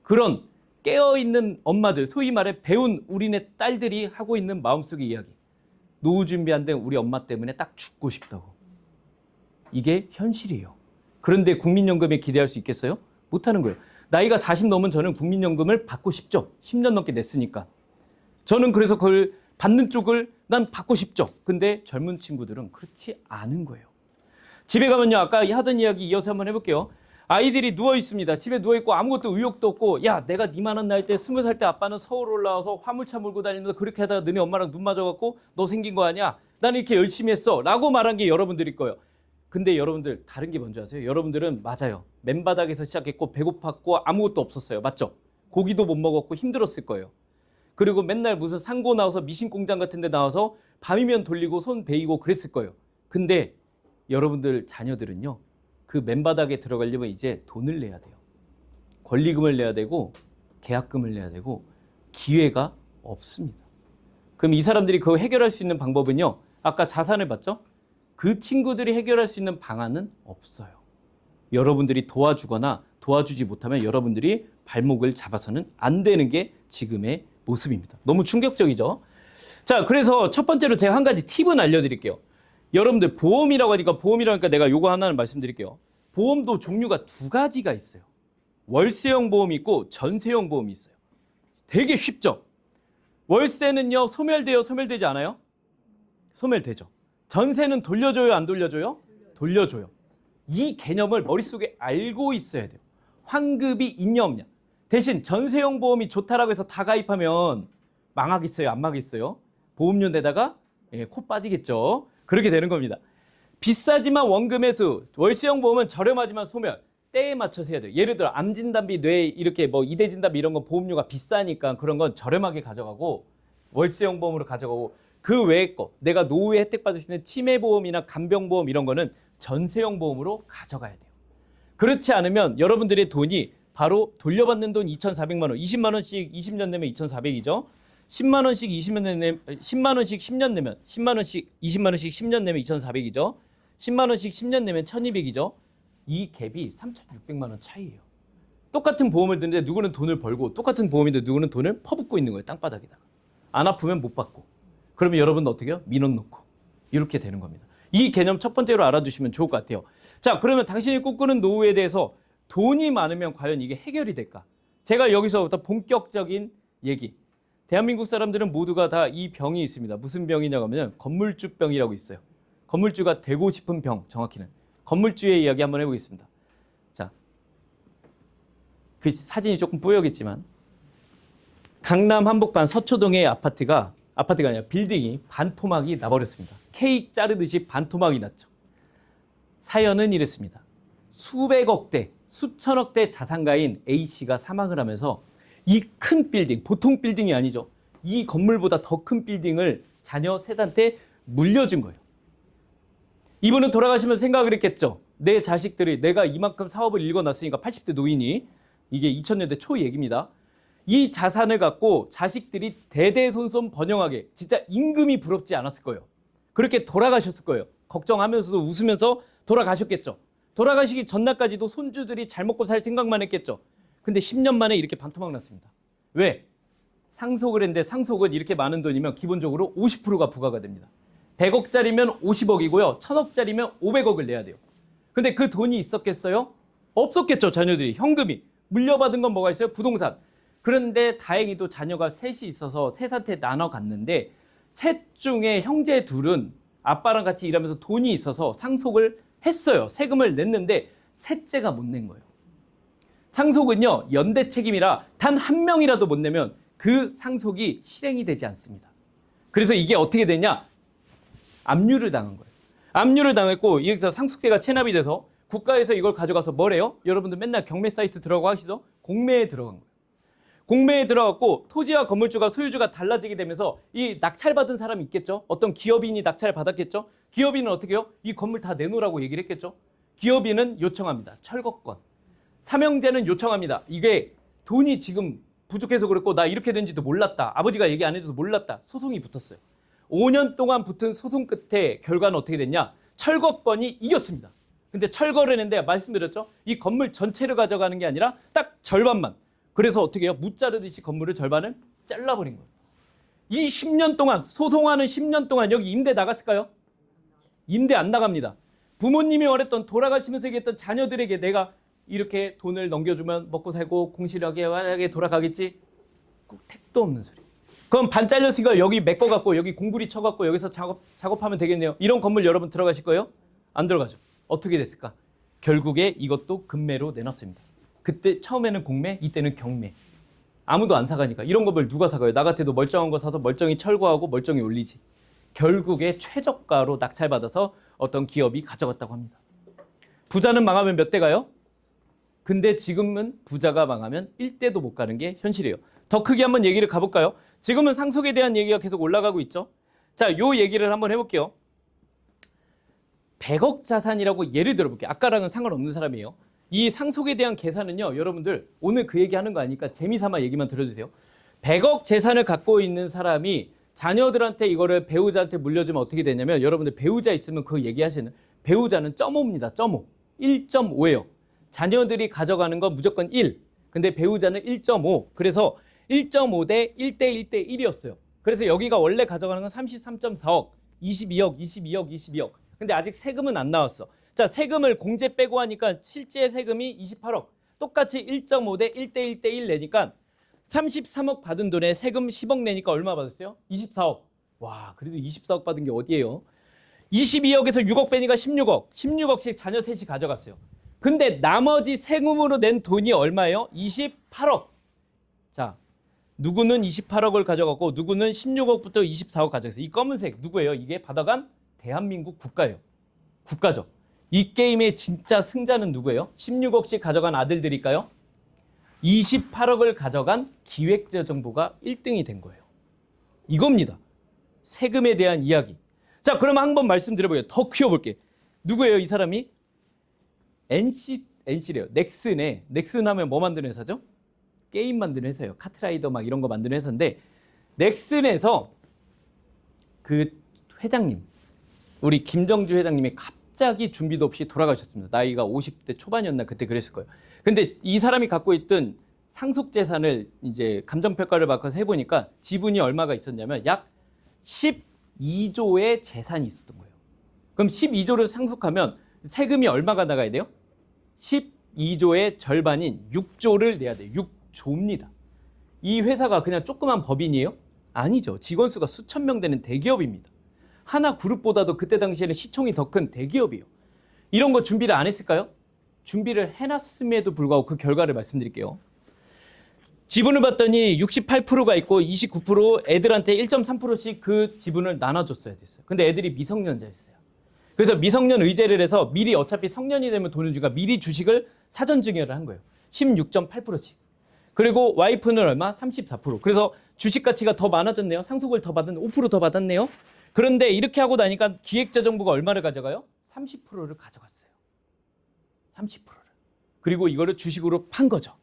그런 깨어있는 엄마들, 소위 말해 배운 우리네 딸들이 하고 있는 마음속의 이야기. 노후 준비 안 된 우리 엄마 때문에 딱 죽고 싶다고. 이게 현실이에요. 그런데 국민연금에 기대할 수 있겠어요? 못하는 거예요. 나이가 40 넘은 저는 국민연금을 받고 싶죠. 10년 넘게 냈으니까. 저는 그래서 그걸 받는 쪽을 난 받고 싶죠. 근데 젊은 친구들은 그렇지 않은 거예요. 집에 가면요, 아까 하던 이야기 이어서 한번 해볼게요. 아이들이 누워 있습니다. 집에 누워 있고 아무것도 의욕도 없고, 야, 내가 니만한 나이 때 20살 때 아빠는 서울 올라와서 화물차 몰고 다니면서 그렇게 하다가 너네 엄마랑 눈 맞아갖고 너 생긴 거 아니야? 나는 이렇게 열심히 했어. 라고 말한 게 여러분들일 거예요. 근데 여러분들 다른 게 뭔지 아세요? 여러분들은 맞아요. 맨바닥에서 시작했고 배고팠고 아무것도 없었어요. 맞죠? 고기도 못 먹었고 힘들었을 거예요. 그리고 맨날 무슨 상고 나와서 미신 공장 같은 데 나와서 밤이면 돌리고 손 베이고 그랬을 거예요. 근데 여러분들 자녀들은요, 그 맨바닥에 들어가려면 이제 돈을 내야 돼요. 권리금을 내야 되고 계약금을 내야 되고 기회가 없습니다. 그럼 이 사람들이 그거 해결할 수 있는 방법은요, 아까 자산을 봤죠? 그 친구들이 해결할 수 있는 방안은 없어요. 여러분들이 도와주거나 도와주지 못하면 여러분들이 발목을 잡아서는 안 되는 게 지금의 모습입니다. 너무 충격적이죠? 자, 그래서 첫 번째로 제가 한 가지 팁은 알려드릴게요. 여러분들 보험이라고 하니까 내가 요거 하나는 말씀드릴게요. 보험도 종류가 두 가지가 있어요. 월세형 보험이 있고 전세형 보험이 있어요. 되게 쉽죠? 월세는요, 소멸돼요, 소멸되지 않아요? 소멸되죠. 전세는 돌려줘요, 안 돌려줘요? 돌려줘요. 이 개념을 머릿속에 알고 있어야 돼요. 환급이 있냐 없냐. 대신 전세형 보험이 좋다라고 해서 다 가입하면 망하겠어요, 안 망하겠어요? 보험료 내다가 코 빠지겠죠. 그렇게 되는 겁니다. 비싸지만 원금 회수, 월세형 보험은 저렴하지만 소멸, 때에 맞춰서 해야 돼요. 예를 들어 암진단비, 뇌 이렇게 뭐 이대진단비 이런 거 보험료가 비싸니까 그런 건 저렴하게 가져가고 월세형 보험으로 가져가고, 그 외의 거 내가 노후에 혜택 받을 수 있는 치매보험이나 간병보험 이런 거는 전세형 보험으로 가져가야 돼요. 그렇지 않으면 여러분들의 돈이 바로 돌려받는 돈 2,400만 원, 20만 원씩 20년 내면 2,400이죠. 10만 원씩 20년 내면 10만 원씩 10년 내면 10만 원씩 20만 원씩 10년 내면 2,400이죠. 10만 원씩 10년 내면 1,200이죠. 이 갭이 3,600만 원 차이예요. 똑같은 보험을 드는데 누구는 돈을 벌고 똑같은 보험인데 누구는 돈을 퍼붓고 있는 거예요. 땅바닥에다가. 안 아프면 못 받고. 그러면 여러분은 어떻게 해요? 민원 놓고. 이렇게 되는 겁니다. 이 개념 첫 번째로 알아두시면 좋을 것 같아요. 자, 그러면 당신이 꿈꾸는 노후에 대해서 돈이 많으면 과연 이게 해결이 될까? 제가 여기서부터 본격적인 얘기. 대한민국 사람들은 모두가 다 이 병이 있습니다. 무슨 병이냐고 하면 건물주병이라고 있어요. 건물주가 되고 싶은 병, 정확히는. 건물주의 이야기 한번 해보겠습니다. 자, 그 사진이 조금 뿌옇겠지만 강남 한복판 서초동의 아파트가 아니라 빌딩이 반토막이 나버렸습니다. 케이크 자르듯이 반토막이 났죠. 사연은 이랬습니다. 수백억대, 수천억대 자산가인 A씨가 사망을 하면서 이 큰 빌딩, 보통 빌딩이 아니죠. 이 건물보다 더 큰 빌딩을 자녀 셋한테 물려준 거예요. 이분은 돌아가시면서 생각을 했겠죠. 내 자식들이, 내가 이만큼 사업을 일궈놨으니까 80대 노인이, 이게 2000년대 초 얘기입니다. 이 자산을 갖고 자식들이 대대손손 번영하게, 진짜 임금이 부럽지 않았을 거예요. 그렇게 돌아가셨을 거예요. 걱정하면서도 웃으면서 돌아가셨겠죠. 돌아가시기 전날까지도 손주들이 잘 먹고 살 생각만 했겠죠. 근데 10년 만에 이렇게 반토막 났습니다. 왜? 상속을 했는데 상속은 이렇게 많은 돈이면 기본적으로 50%가 부과가 됩니다. 100억짜리면 50억이고요. 1000억짜리면 500억을 내야 돼요. 근데 그 돈이 있었겠어요? 없었겠죠. 자녀들이. 현금이. 물려받은 건 뭐가 있어요? 부동산. 그런데 다행히도 자녀가 셋이 있어서 셋한테 나눠 갔는데 셋 중에 형제 둘은 아빠랑 같이 일하면서 돈이 있어서 상속을 했어요. 세금을 냈는데 셋째가 못 낸 거예요. 상속은요, 연대 책임이라 단 한 명이라도 못 내면 그 상속이 실행이 되지 않습니다. 그래서 이게 어떻게 되냐? 압류를 당한 거예요. 압류를 당했고 여기서 상속세가 체납이 돼서 국가에서 이걸 가져가서 뭐래요? 여러분들 맨날 경매 사이트 들어가고 하시죠? 공매에 들어간 거예요. 공매에 들어갔고 토지와 건물주가 소유주가 달라지게 되면서 이 낙찰받은 사람이 있겠죠. 어떤 기업인이 낙찰을 받았겠죠. 기업인은 어떻게 해요? 이 건물 다 내놓으라고 얘기를 했겠죠. 기업인은 요청합니다. 철거권. 삼형제는 요청합니다. 이게 돈이 지금 부족해서 그랬고 나 이렇게 된지도 몰랐다. 아버지가 얘기 안 해줘서 몰랐다. 소송이 붙었어요. 5년 동안 붙은 소송 끝에 결과는 어떻게 됐냐? 철거권이 이겼습니다. 근데 철거를 했는데 말씀드렸죠? 이 건물 전체를 가져가는 게 아니라 딱 절반만. 그래서 어떻게 해요? 무자르듯이 건물을 절반을 잘라버린 거예요. 이 10년 동안 소송하는 10년 동안 여기 임대 나갔을까요? 임대 안 나갑니다. 부모님이 원했던 돌아가시면서 얘기했던 자녀들에게 내가 이렇게 돈을 넘겨주면 먹고 살고 공실하게 돌아가겠지? 꼭 택도 없는 소리. 그럼 반 잘렸으니까 여기 메꿔갖고 여기 공구리 쳐갖고 여기서 작업하면 되겠네요. 이런 건물 여러분 들어가실 거예요? 안 들어가죠. 어떻게 됐을까? 결국에 이것도 금매로 내놨습니다. 그때 처음에는 공매, 이때는 경매. 아무도 안 사가니까. 이런 건물 누가 사가요? 나 같아도 멀쩡한 거 사서 멀쩡히 철거하고 멀쩡히 올리지. 결국에 최저가로 낙찰받아서 어떤 기업이 가져갔다고 합니다. 부자는 망하면 몇 대 가요? 근데 지금은 부자가 망하면 1대도 못 가는 게 현실이에요. 더 크게 한번 얘기를 가볼까요? 지금은 상속에 대한 얘기가 계속 올라가고 있죠. 자, 요 얘기를 한번 해볼게요. 100억 자산이라고 예를 들어볼게요. 아까랑은 상관없는 사람이에요. 이 상속에 대한 계산은요, 여러분들 오늘 그 얘기하는 거 아니까 재미삼아 얘기만 들어주세요. 100억 재산을 갖고 있는 사람이 자녀들한테 이거를 배우자한테 물려주면 어떻게 되냐면 여러분들 배우자 있으면 그 얘기하시는 배우자는 0.5입니다. 0.5. 1.5예요. 자녀들이 가져가는 건 무조건 1. 근데 배우자는 1.5. 그래서 1.5 대 1대 1대 1이었어요. 그래서 여기가 원래 가져가는 건 33.4억, 22억, 22억, 22억. 근데 아직 세금은 안 나왔어. 자, 세금을 공제 빼고 하니까 실제 세금이 28억. 똑같이 1.5 대 1대 1대 1 내니까 33억 받은 돈에 세금 10억 내니까 얼마 받았어요? 24억. 와, 그래도 24억 받은 게 어디예요? 22억에서 6억 빼니까 16억. 16억씩 자녀 셋이 가져갔어요. 근데 나머지 세금으로 낸 돈이 얼마예요? 28억. 자, 누구는 28억을 가져갔고 누구는 16억부터 24억 가져갔어요. 이 검은색 누구예요? 이게 받아간 대한민국 국가예요. 국가죠. 이 게임의 진짜 승자는 누구예요? 16억씩 가져간 아들들일까요? 28억을 가져간 기획재정부가 1등이 된 거예요. 이겁니다. 세금에 대한 이야기. 자, 그러면 한번 말씀드려볼게요. 더 키워볼게. 누구예요, 이 사람이? NC래요. 넥슨에. 넥슨 하면 뭐 만드는 회사죠? 게임 만드는 회사예요. 카트라이더 막 이런 거 만드는 회사인데 넥슨에서 그 회장님, 우리 김정주 회장님이 갑자기 준비도 없이 돌아가셨습니다. 나이가 50대 초반이었나 그때 그랬을 거예요. 근데 이 사람이 갖고 있던 상속 재산을 이제 감정평가를 받아서 해보니까 지분이 얼마가 있었냐면 약 12조의 재산이 있었던 거예요. 그럼 12조를 상속하면 세금이 얼마가 나가야 돼요? 12조의 절반인 6조를 내야 돼요. 6조입니다. 이 회사가 그냥 조그만 법인이에요? 아니죠. 직원 수가 수천 명 되는 대기업입니다. 하나 그룹보다도 그때 당시에는 시총이 더 큰 대기업이에요. 이런 거 준비를 안 했을까요? 준비를 해놨음에도 불구하고 그 결과를 말씀드릴게요. 지분을 봤더니 68%가 있고 29% 애들한테 1.3%씩 그 지분을 나눠줬어야 됐어요. 근데 애들이 미성년자였어요. 그래서 미성년 의제를 해서 미리 어차피 성년이 되면 돈을 주니까 미리 주식을 사전 증여를 한 거예요. 16.8%씩. 그리고 와이프는 얼마? 34%. 그래서 주식 가치가 더 많아졌네요. 상속을 더 받은 5% 더 받았네요. 그런데 이렇게 하고 나니까 기획재정부가 얼마를 가져가요? 30%를 가져갔어요. 30%를. 그리고 이거를 주식으로 판 거죠.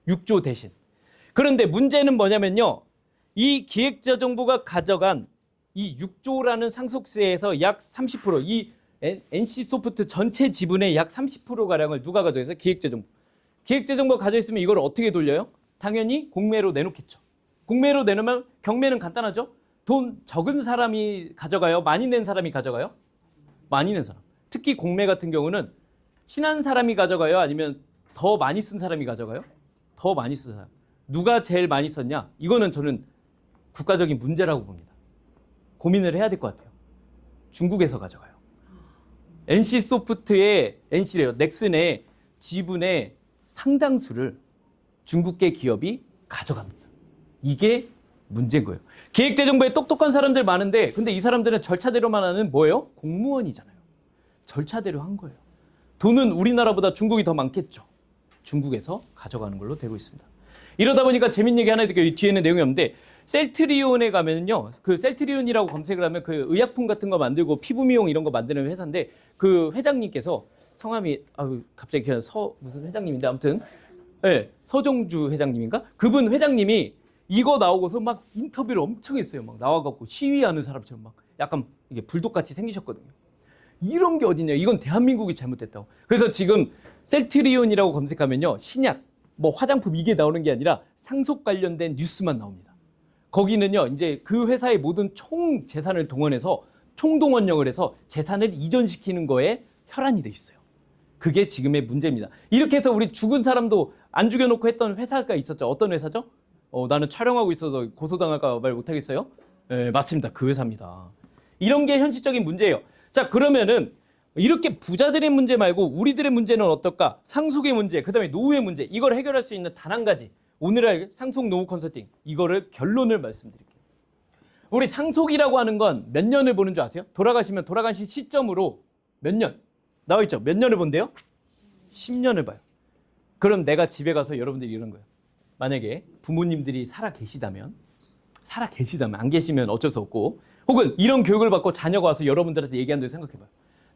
6조 대신. 그런데 문제는 뭐냐면요. 이 기획재정부가 가져간 이 6조라는 상속세에서 약 30%, 이 NC소프트 전체 지분의 약 30%가량을 누가 가져있어요? 기획재정부. 기획재정부가 가져있으면 이걸 어떻게 돌려요? 당연히 공매로 내놓겠죠. 공매로 내놓으면 경매는 간단하죠. 돈 적은 사람이 가져가요? 많이 낸 사람이 가져가요? 많이 낸 사람. 특히 공매 같은 경우는 친한 사람이 가져가요? 아니면 더 많이 쓴 사람이 가져가요? 더 많이 쓴 사람. 누가 제일 많이 썼냐? 이거는 저는 국가적인 문제라고 봅니다. 고민을 해야 될 것 같아요. 중국에서 가져가요. NC소프트의 NC래요. 넥슨의 지분의 상당수를 중국계 기업이 가져갑니다. 이게 문제인 거예요. 기획재정부에 똑똑한 사람들 많은데 근데 이 사람들은 절차대로만 하는 뭐예요? 공무원이잖아요. 절차대로 한 거예요. 돈은 우리나라보다 중국이 더 많겠죠. 중국에서 가져가는 걸로 되고 있습니다. 이러다 보니까 재밌는 얘기 하나 드릴게요. 이 뒤에는 내용이 없는데 셀트리온에 가면요, 그 셀트리온이라고 검색을 하면 그 의약품 같은 거 만들고 피부 미용 이런 거 만드는 회사인데 그 회장님께서 성함이 갑자기 그냥 무슨 회장님인데 아무튼 네, 서정주 회장님인가? 그분 회장님이 이거 나오고서 막 인터뷰를 엄청 했어요. 막 나와갖고 시위하는 사람처럼 막 약간 이게 불독같이 생기셨거든요. 이런 게 어딨냐? 이건 대한민국이 잘못됐다고. 그래서 지금 셀트리온이라고 검색하면요, 신약, 뭐 화장품 이게 나오는 게 아니라 상속 관련된 뉴스만 나옵니다. 거기는요, 이제 그 회사의 모든 총 재산을 동원해서 총동원령을 해서 재산을 이전시키는 거에 혈안이 돼 있어요. 그게 지금의 문제입니다. 이렇게 해서 우리 죽은 사람도 안 죽여놓고 했던 회사가 있었죠. 어떤 회사죠? 나는 촬영하고 있어서 고소당할까 말 못하겠어요? 네, 맞습니다. 그 회사입니다. 이런 게 현실적인 문제예요. 자, 그러면은 이렇게 부자들의 문제 말고 우리들의 문제는 어떨까? 상속의 문제, 그 다음에 노후의 문제, 이걸 해결할 수 있는 단 한 가지, 오늘의 상속 노후 컨설팅, 이거를 결론을 말씀드릴게요. 우리 상속이라고 하는 건 몇 년을 보는 줄 아세요? 돌아가시면 돌아가신 시점으로 몇 년? 나와 있죠? 몇 년을 본대요? 10년을 봐요. 그럼 내가 집에 가서 여러분들이 이런 거예요. 만약에 부모님들이 살아 계시다면 안 계시면 어쩔 수 없고, 혹은 이런 교육을 받고 자녀가 와서 여러분들한테 얘기한다고 생각해봐요.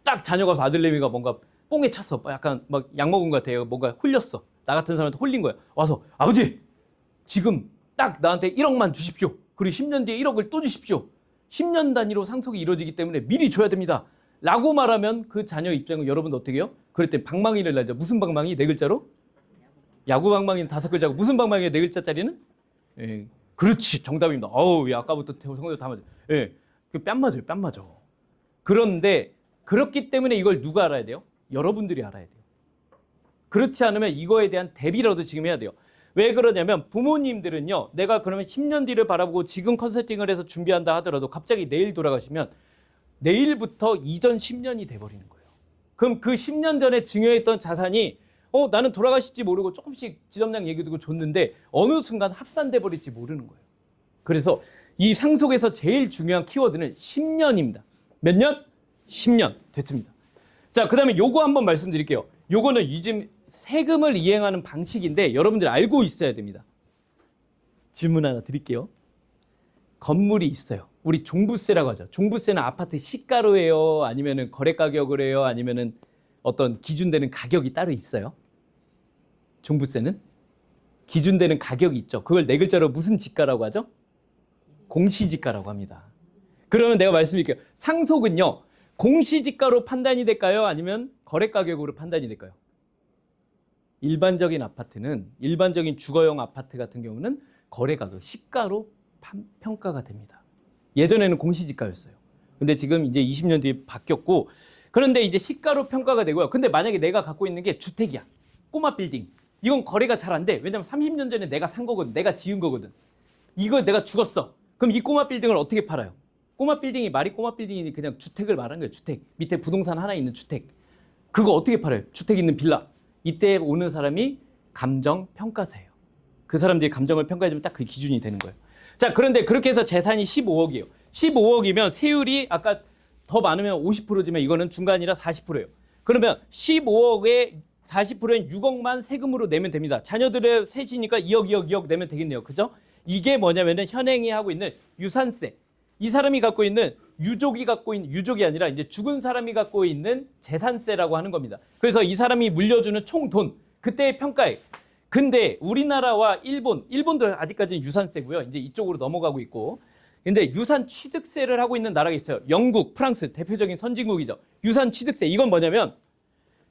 딱 자녀가 와서 아들내미가 뭔가 뽕에 찼어. 약간 막 약 먹은 것 같아요. 뭔가 홀렸어. 나 같은 사람한테 홀린 거야. 와서 아버지 지금 딱 나한테 1억만 주십시오. 그리고 10년 뒤에 1억을 또 주십시오. 10년 단위로 상속이 이루어지기 때문에 미리 줘야 됩니다. 라고 말하면 그 자녀 입장은 여러분 어떻게 해요? 그럴 때 방망이를 날죠. 무슨 방망이? 4글자로? 야구 방망이는 5글자고 무슨 방망이에요? 4글자짜리는? 예, 그렇지. 정답입니다. 어우, 아까부터 성도 다 맞아요. 예, 그 뺨 맞아요. 뺨 맞아. 그런데 그렇기 때문에 이걸 누가 알아야 돼요? 여러분들이 알아야 돼요. 그렇지 않으면 이거에 대한 대비라도 지금 해야 돼요. 왜 그러냐면 부모님들은요, 내가 그러면 10년 뒤를 바라보고 지금 컨설팅을 해서 준비한다 하더라도 갑자기 내일 돌아가시면 내일부터 이전 10년이 돼버리는 거예요. 그럼 그 10년 전에 증여했던 자산이 나는 돌아가실지 모르고 조금씩 지점장 얘기 듣고 줬는데 어느 순간 합산돼 버릴지 모르는 거예요. 그래서 이 상속에서 제일 중요한 키워드는 10년입니다. 몇 년? 10년. 됐습니다. 자, 그 다음에 요거 한번 말씀드릴게요. 요거는 요즘 세금을 이행하는 방식인데 여러분들 알고 있어야 됩니다. 질문 하나 드릴게요. 건물이 있어요. 우리 종부세라고 하죠. 종부세는 아파트 시가로 해요? 아니면은 거래 가격을 해요? 아니면은 어떤 기준되는 가격이 따로 있어요? 종부세는 기준되는 가격이 있죠. 그걸 4글자로 무슨 지가라고 하죠? 공시지가라고 합니다. 그러면 내가 말씀드릴게요. 상속은요, 공시지가로 판단이 될까요? 아니면 거래 가격으로 판단이 될까요? 일반적인 아파트는, 일반적인 주거용 아파트 같은 경우는 거래 가격, 시가로 평가가 됩니다. 예전에는 공시지가였어요. 근데 지금 이제 20년 뒤에 바뀌었고, 그런데 이제 시가로 평가가 되고요. 근데 만약에 내가 갖고 있는 게 주택이야. 꼬마 빌딩. 이건 거래가 잘 안 돼. 왜냐면 30년 전에 내가 산 거거든. 내가 지은 거거든. 이거 내가 죽었어. 그럼 이 꼬마 빌딩을 어떻게 팔아요? 꼬마 빌딩이 말이 꼬마 빌딩이니 그냥 주택을 말하는 거예요. 주택. 밑에 부동산 하나 있는 주택. 그거 어떻게 팔아요? 주택 있는 빌라. 이때 오는 사람이 감정평가사예요. 그 사람들이 감정을 평가해주면 딱 그 기준이 되는 거예요. 자, 그런데 그렇게 해서 재산이 15억이에요. 15억이면 세율이 아까 더 많으면 50%지만 이거는 중간이라 40%예요. 그러면 15억에 40%는 6억만 세금으로 내면 됩니다. 자녀들의 셋이니까 2억 내면 되겠네요. 그죠? 이게 뭐냐면은 현행이 하고 있는 유산세. 이 사람이 갖고 있는 유족이 아니라 이제 죽은 사람이 갖고 있는 재산세라고 하는 겁니다. 그래서 이 사람이 물려주는 총 돈, 그때의 평가액. 근데 우리나라와 일본도 아직까지는 유산세고요. 이제 이쪽으로 넘어가고 있고. 근데 유산 취득세를 하고 있는 나라가 있어요. 영국, 프랑스, 대표적인 선진국이죠. 유산 취득세. 이건 뭐냐면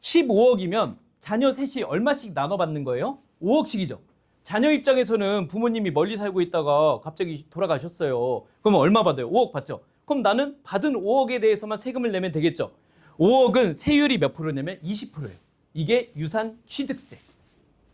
15억이면 자녀 셋이 얼마씩 나눠받는 거예요? 5억씩이죠. 자녀 입장에서는 부모님이 멀리 살고 있다가 갑자기 돌아가셨어요. 그러면 얼마 받아요? 5억 받죠. 그럼 나는 받은 5억에 대해서만 세금을 내면 되겠죠. 5억은 세율이 몇 프로냐면 20%예요. 이게 유산 취득세.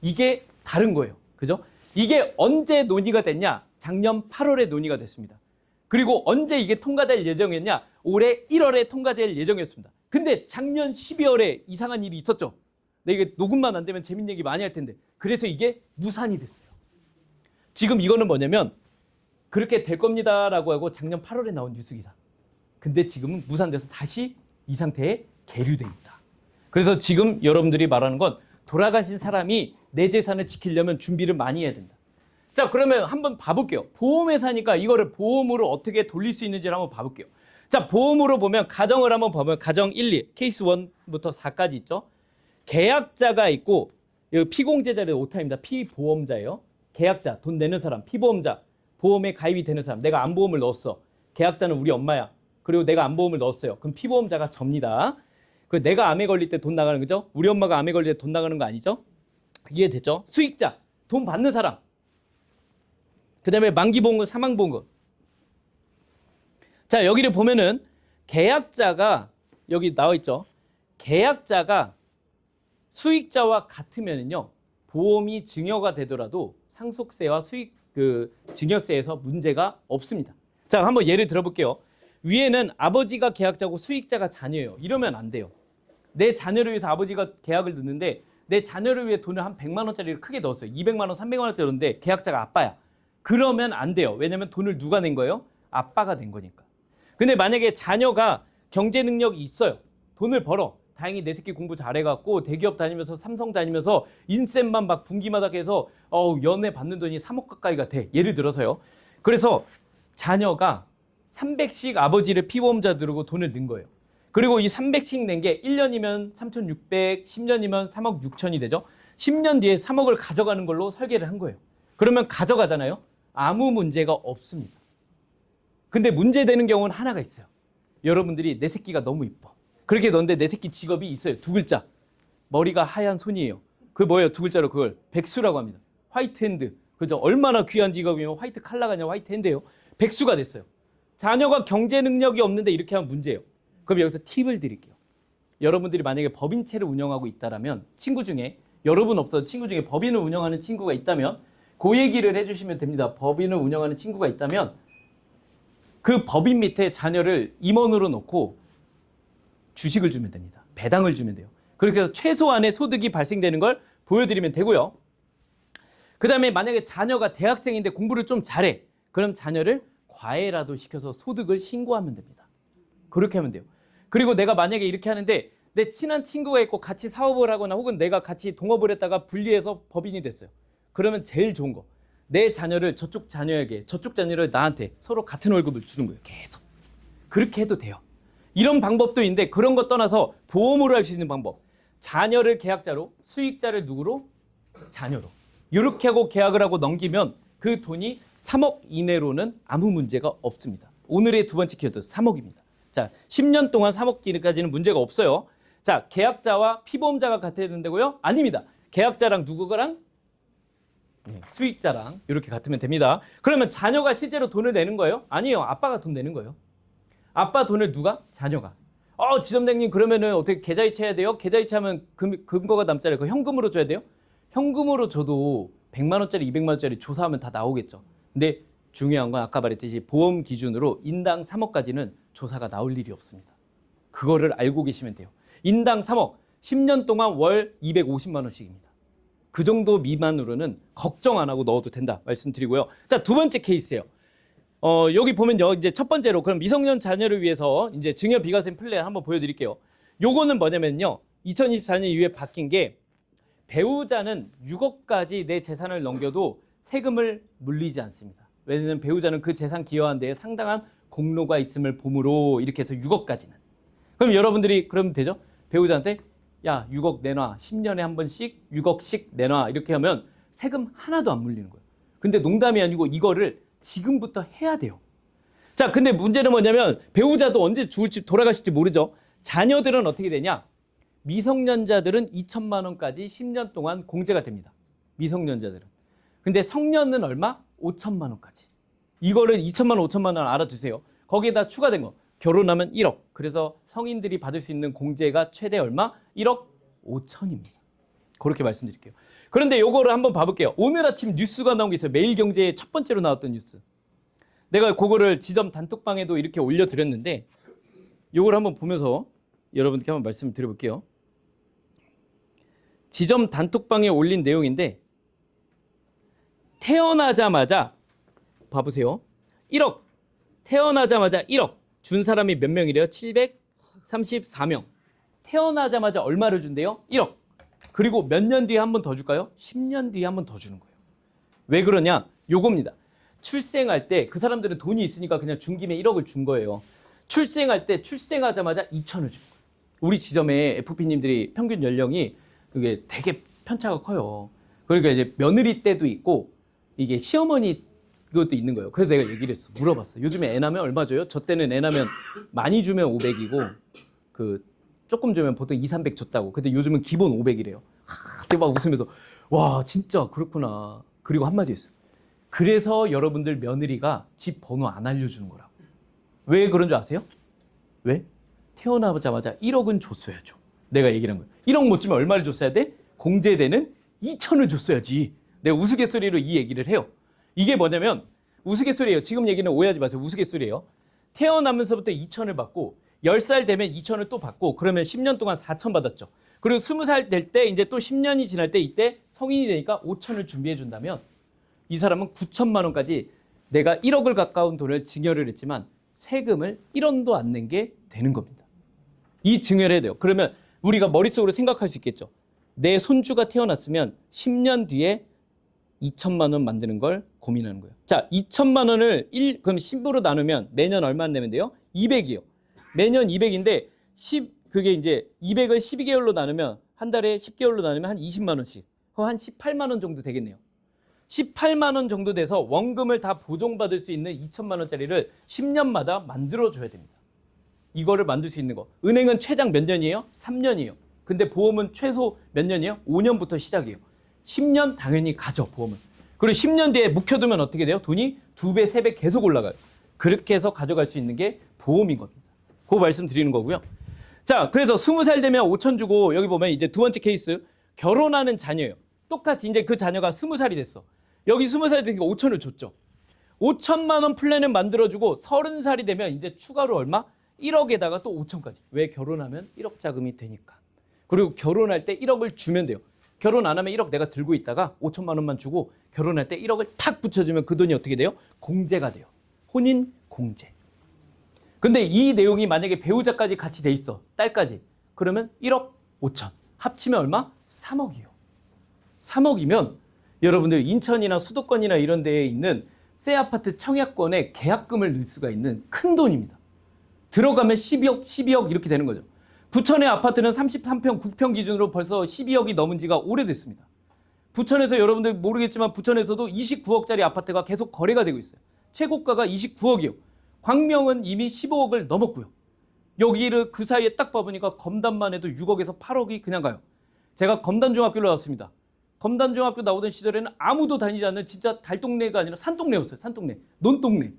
이게 다른 거예요. 그죠? 이게 언제 논의가 됐냐? 작년 8월에 논의가 됐습니다. 그리고 언제 이게 통과될 예정이었냐? 올해 1월에 통과될 예정이었습니다. 근데 작년 12월에 이상한 일이 있었죠. 근데 이게 녹음만 안 되면 재밌는 얘기 많이 할 텐데. 그래서 이게 무산이 됐어요. 지금 이거는 뭐냐면 그렇게 될 겁니다라고 하고 작년 8월에 나온 뉴스 기사. 근데 지금은 무산돼서 다시 이 상태에 계류돼 있다. 그래서 지금 여러분들이 말하는 건 돌아가신 사람이 내 재산을 지키려면 준비를 많이 해야 된다. 자, 그러면 한번 봐볼게요. 보험회사니까 이거를 보험으로 어떻게 돌릴 수 있는지를 한번 봐볼게요. 자, 보험으로 보면 가정을 한번 보면 가정 1, 2, 케이스 1부터 4까지 있죠. 계약자가 있고 여기 피공제자를 오타입니다. 피보험자예요. 계약자, 돈 내는 사람, 피보험자, 보험에 가입이 되는 사람. 내가 안보험을 넣었어. 계약자는 우리 엄마야. 그리고 내가 안보험을 넣었어요. 그럼 피보험자가 접니다. 그 내가 암에 걸릴 때 돈 나가는 거죠. 우리 엄마가 암에 걸릴 때 돈 나가는 거 아니죠? 이해됐죠? 수익자, 돈 받는 사람. 그 다음에 만기보험금, 사망보험금. 자, 여기를 보면은 계약자가 여기 나와 있죠. 계약자가 수익자와 같으면은요, 보험이 증여가 되더라도 상속세와 수익 증여세에서 문제가 없습니다. 자, 한번 예를 들어볼게요. 위에는 아버지가 계약자고 수익자가 자녀예요. 이러면 안 돼요. 내 자녀를 위해서 아버지가 계약을 넣는데 내 자녀를 위해 돈을 한 100만 원짜리를 크게 넣었어요. 200만 원, 300만 원짜리 넣었는데 계약자가 아빠야. 그러면 안 돼요. 왜냐면 돈을 누가 낸 거예요? 아빠가 낸 거니까. 근데 만약에 자녀가 경제 능력이 있어요. 돈을 벌어. 다행히 내 새끼 공부 잘해갖고 대기업 다니면서 삼성 다니면서 인센만 막 분기마다 해서 연애 받는 돈이 3억 가까이가 돼. 예를 들어서요. 그래서 자녀가 300씩 아버지를 피보험자 들고 돈을 넣은 거예요. 그리고 이 300씩 낸 게 1년이면 3,600, 10년이면 3억 6천이 되죠. 10년 뒤에 3억을 가져가는 걸로 설계를 한 거예요. 그러면 가져가잖아요. 아무 문제가 없습니다. 근데 문제되는 경우는 하나가 있어요. 여러분들이 내 새끼가 너무 이뻐. 그렇게 넣는데 내 새끼 직업이 있어요. 2글자. 머리가 하얀 손이에요. 그게 뭐예요? 2글자로 그걸 백수라고 합니다. 화이트 핸드. 그죠? 얼마나 귀한 직업이면 화이트 칼라가 아니라 화이트 핸드예요. 백수가 됐어요. 자녀가 경제 능력이 없는데 이렇게 하면 문제예요. 그럼 여기서 팁을 드릴게요. 여러분들이 만약에 법인체를 운영하고 있다면 친구 중에 여러분 없어도 친구 중에 법인을 운영하는 친구가 있다면 그 얘기를 해주시면 됩니다. 법인을 운영하는 친구가 있다면 그 법인 밑에 자녀를 임원으로 놓고 주식을 주면 됩니다. 배당을 주면 돼요. 그렇게 해서 최소한의 소득이 발생되는 걸 보여드리면 되고요. 그 다음에 만약에 자녀가 대학생인데 공부를 좀 잘해. 그럼 자녀를 과외라도 시켜서 소득을 신고하면 됩니다. 그렇게 하면 돼요. 그리고 내가 만약에 이렇게 하는데 내 친한 친구가 있고 같이 사업을 하거나 혹은 내가 같이 동업을 했다가 분리해서 법인이 됐어요. 그러면 제일 좋은 거. 내 자녀를 저쪽 자녀에게, 저쪽 자녀를 나한테 서로 같은 월급을 주는 거예요. 계속. 그렇게 해도 돼요. 이런 방법도 있는데 그런 거 떠나서 보험으로 할 수 있는 방법. 자녀를 계약자로, 수익자를 누구로? 자녀로. 이렇게 하고 계약을 하고 넘기면 그 돈이 3억 이내로는 아무 문제가 없습니다. 오늘의 두 번째 키워드 3억입니다. 자, 10년 동안 3억까지는 문제가 없어요. 자, 계약자와 피보험자가 같아야 된다고요? 아닙니다. 계약자랑 누구랑? 수익자랑 이렇게 같으면 됩니다. 그러면 자녀가 실제로 돈을 내는 거예요? 아니에요. 아빠가 돈 내는 거예요. 아빠 돈을 누가? 자녀가. 지점장님 그러면은 어떻게 계좌이체 해야 돼요? 계좌이체 하면 금고가 남잖아요. 그 현금으로 줘야 돼요? 현금으로 줘도 100만 원짜리, 200만 원짜리 조사하면 다 나오겠죠. 근데 중요한 건 아까 말했듯이 보험 기준으로 인당 3억까지는 조사가 나올 일이 없습니다. 그거를 알고 계시면 돼요. 인당 3억, 10년 동안 월 250만 원씩입니다. 그 정도 미만으로는 걱정 안 하고 넣어도 된다 말씀드리고요. 자, 두 번째 케이스예요. 여기 보면요, 이제 첫 번째로 그럼 미성년 자녀를 위해서 이제 증여 비과세 플랜 한번 보여드릴게요. 요거는 뭐냐면요, 2024년 이후에 바뀐 게 배우자는 6억까지 내 재산을 넘겨도 세금을 물리지 않습니다. 왜냐하면 배우자는 그 재산 기여한 데에 상당한 공로가 있음을 보므로 이렇게 해서 6억까지는. 그럼 여러분들이 그러면 되죠? 배우자한테 야 6억 내놔. 10년에 한 번씩 6억씩 내놔. 이렇게 하면 세금 하나도 안 물리는 거예요. 근데 농담이 아니고 이거를 지금부터 해야 돼요. 자, 근데 문제는 뭐냐면 배우자도 언제 죽을지 돌아가실지 모르죠. 자녀들은 어떻게 되냐? 미성년자들은 2천만 원까지 10년 동안 공제가 됩니다. 미성년자들은. 근데 성년은 얼마? 5천만 원까지. 이거를 2천만 원, 5천만 원 알아두세요. 거기에다 추가된 거. 결혼하면 1억. 그래서 성인들이 받을 수 있는 공제가 최대 얼마? 1억 5천입니다. 그렇게 말씀드릴게요. 그런데 요거를 한번 봐볼게요. 오늘 아침 뉴스가 나온 게 있어요. 매일경제의 첫 번째로 나왔던 뉴스. 내가 그거를 지점 단톡방에도 이렇게 올려드렸는데 요걸 한번 보면서 여러분께 한번 말씀을 드려볼게요. 지점 단톡방에 올린 내용인데 태어나자마자 봐보세요. 1억. 태어나자마자 1억. 준 사람이 몇 명이래요? 734명. 태어나자마자 얼마를 준대요? 1억. 그리고 몇 년 뒤에 한 번 더 줄까요? 10년 뒤에 한 번 더 주는 거예요. 왜 그러냐? 요겁니다. 출생할 때 그 사람들은 돈이 있으니까 그냥 준 김에 1억을 준 거예요. 출생할 때 출생하자마자 2천을 준 거예요. 우리 지점에 FP님들이 평균 연령이 그게 되게 편차가 커요. 그러니까 이제 며느리 때도 있고 이게 시어머니 그것도 있는 거예요. 그래서 내가 얘기를 했어. 물어봤어. 요즘에 애 낳으면 얼마 줘요? 저 때는 애 낳으면 많이 주면 500이고 그 조금 주면 보통 2, 300 줬다고. 근데 요즘은 기본 500이래요. 하, 막 웃으면서 와 진짜 그렇구나. 그리고 한마디 했어요. 그래서 여러분들 며느리가 집 번호 안 알려주는 거라고. 왜 그런 줄 아세요? 왜? 태어나자마자 1억은 줬어야죠. 내가 얘기를 한 거예요. 1억 못 주면 얼마를 줬어야 돼? 공제되는 2천을 줬어야지. 내가 우스갯소리로 이 얘기를 해요. 이게 뭐냐면 우스갯소리예요. 지금 얘기는 오해하지 마세요. 우스갯소리예요. 태어나면서부터 2천을 받고 10살 되면 2천을 또 받고 그러면 10년 동안 4천 받았죠. 그리고 20살 될 때 이제 또 10년이 지날 때 이때 성인이 되니까 5천을 준비해 준다면 이 사람은 9천만 원까지 내가 1억을 가까운 돈을 증여를 했지만 세금을 1원도 안 낸 게 되는 겁니다. 이 증여를 해야 돼요. 그러면 우리가 머릿속으로 생각할 수 있겠죠. 내 손주가 태어났으면 10년 뒤에 2천만 원 만드는 걸 고민하는 거예요. 자, 2천만 원을 그럼 10으로 나누면 매년 얼마 내면 돼요? 200이요. 매년 200인데 그게 이제 200을 12개월로 나누면 한 달에 10개월로 나누면 한 20만 원씩. 그럼 한 18만 원 정도 되겠네요. 18만 원 정도 돼서 원금을 다 보존받을 수 있는 2천만 원짜리를 10년마다 만들어줘야 됩니다. 이거를 만들 수 있는 거. 은행은 최장 몇 년이에요? 3년이에요. 근데 보험은 최소 몇 년이에요? 5년부터 시작이에요. 10년 당연히 가죠, 보험은. 그리고 10년 뒤에 묵혀두면 어떻게 돼요? 돈이 2배, 3배 계속 올라가요. 그렇게 해서 가져갈 수 있는 게 보험인 겁니다. 그거 말씀드리는 거고요. 자, 그래서 20살 되면 5천 주고 여기 보면 이제 두 번째 케이스 결혼하는 자녀예요. 똑같이 이제 그 자녀가 20살이 됐어. 여기 20살이 되니까 5천을 줬죠. 5천만 원 플랜을 만들어주고 30살이 되면 이제 추가로 얼마? 1억에다가 또 5천까지. 왜? 결혼하면 1억 자금이 되니까. 그리고 결혼할 때 1억을 주면 돼요. 결혼 안 하면 1억 내가 들고 있다가 5천만 원만 주고 결혼할 때 1억을 탁 붙여주면 그 돈이 어떻게 돼요? 공제가 돼요. 혼인 공제. 근데 이 내용이 만약에 배우자까지 같이 돼 있어. 딸까지. 그러면 1억 5천. 합치면 얼마? 3억이요. 3억이면 여러분들 인천이나 수도권이나 이런 데에 있는 새 아파트 청약권에 계약금을 넣을 수가 있는 큰 돈입니다. 들어가면 12억 이렇게 되는 거죠. 부천의 아파트는 33평, 9평 기준으로 벌써 12억이 넘은 지가 오래됐습니다. 부천에서 여러분들 모르겠지만 부천에서도 29억짜리 아파트가 계속 거래가 되고 있어요. 최고가가 29억이요. 광명은 이미 15억을 넘었고요. 여기를 그 사이에 딱 봐보니까 검단만 해도 6억에서 8억이 그냥 가요. 제가 검단중학교를 나왔습니다. 검단중학교 나오던 시절에는 아무도 다니지 않는 진짜 달동네가 아니라 산동네였어요. 산동네. 논동네.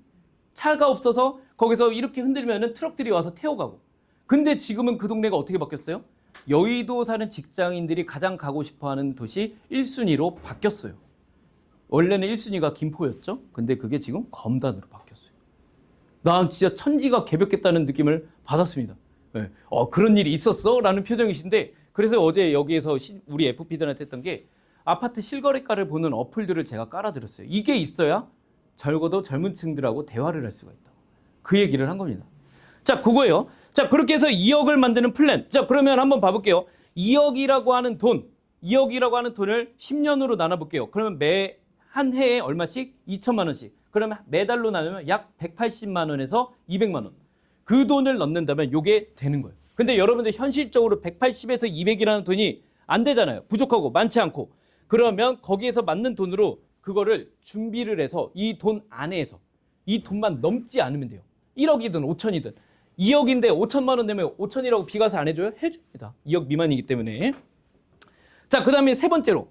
차가 없어서 거기서 이렇게 흔들면은 트럭들이 와서 태워가고. 근데 지금은 그 동네가 어떻게 바뀌었어요? 여의도 사는 직장인들이 가장 가고 싶어하는 도시 1순위로 바뀌었어요. 원래는 1순위가 김포였죠. 근데 그게 지금 검단으로 바뀌었어요. 난 진짜 천지가 개벽했다는 느낌을 받았습니다. 네. 그런 일이 있었어? 라는 표정이신데 그래서 어제 여기에서 우리 FP들한테 했던 게 아파트 실거래가를 보는 어플들을 제가 깔아드렸어요. 이게 있어야 적어도 젊은 층들하고 대화를 할 수가 있다고. 그 얘기를 한 겁니다. 자, 그거예요. 자, 그렇게 해서 2억을 만드는 플랜. 자, 그러면 한번 봐볼게요. 2억이라고 하는 돈, 2억이라고 하는 돈을 10년으로 나눠볼게요. 그러면 한 해에 얼마씩? 2천만 원씩. 그러면 매달로 나누면 약 180만 원에서 200만 원. 그 돈을 넣는다면 이게 되는 거예요. 근데 여러분들 현실적으로 180에서 200이라는 돈이 안 되잖아요. 부족하고 많지 않고. 그러면 거기에서 맞는 돈으로 그거를 준비를 해서 이 돈 안에서 이 돈만 넘지 않으면 돼요. 1억이든 5천이든. 2억인데 5천만 원 내면 5천이라고 비과세 안 해줘요? 해줍니다. 2억 미만이기 때문에. 자, 그 다음에 세 번째로.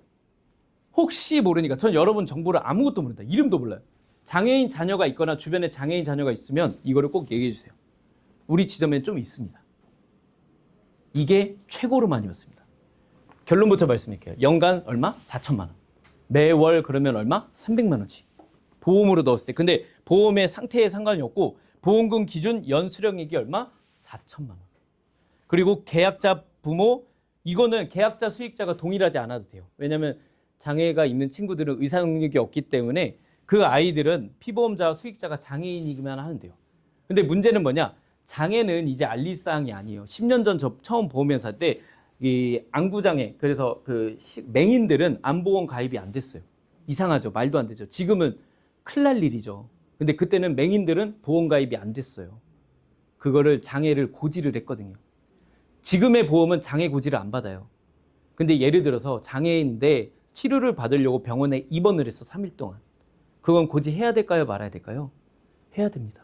혹시 모르니까 전 여러분 정보를 아무것도 모른다. 이름도 몰라요. 장애인 자녀가 있거나 주변에 장애인 자녀가 있으면 이거를 꼭 얘기해 주세요. 우리 지점엔 좀 있습니다. 이게 최고로 많이 받습니다. 결론부터 말씀드릴게요. 연간 얼마? 4천만 원. 매월 그러면 얼마? 300만 원씩. 보험으로 넣었을 때. 근데 보험의 상태에 상관이 없고 보험금 기준 연수령액이 얼마? 4천만 원. 그리고 계약자 부모, 이거는 계약자 수익자가 동일하지 않아도 돼요. 왜냐하면 장애가 있는 친구들은 의사 능력이 없기 때문에 그 아이들은 피보험자 수익자가 장애인이기만 하면 돼요. 근데 문제는 뭐냐? 장애는 이제 알릴 사항이 아니에요. 10년 전 저 처음 보험회사 때 이 안구장애, 그래서 그 맹인들은 안보험 가입이 안 됐어요. 이상하죠. 말도 안 되죠. 지금은 큰일 날 일이죠. 근데 그때는 맹인들은 보험 가입이 안 됐어요. 그거를 장애를 고지를 했거든요. 지금의 보험은 장애 고지를 안 받아요. 근데 예를 들어서 장애인데 치료를 받으려고 병원에 입원을 했어. 3일 동안. 그건 고지해야 될까요? 말아야 될까요? 해야 됩니다.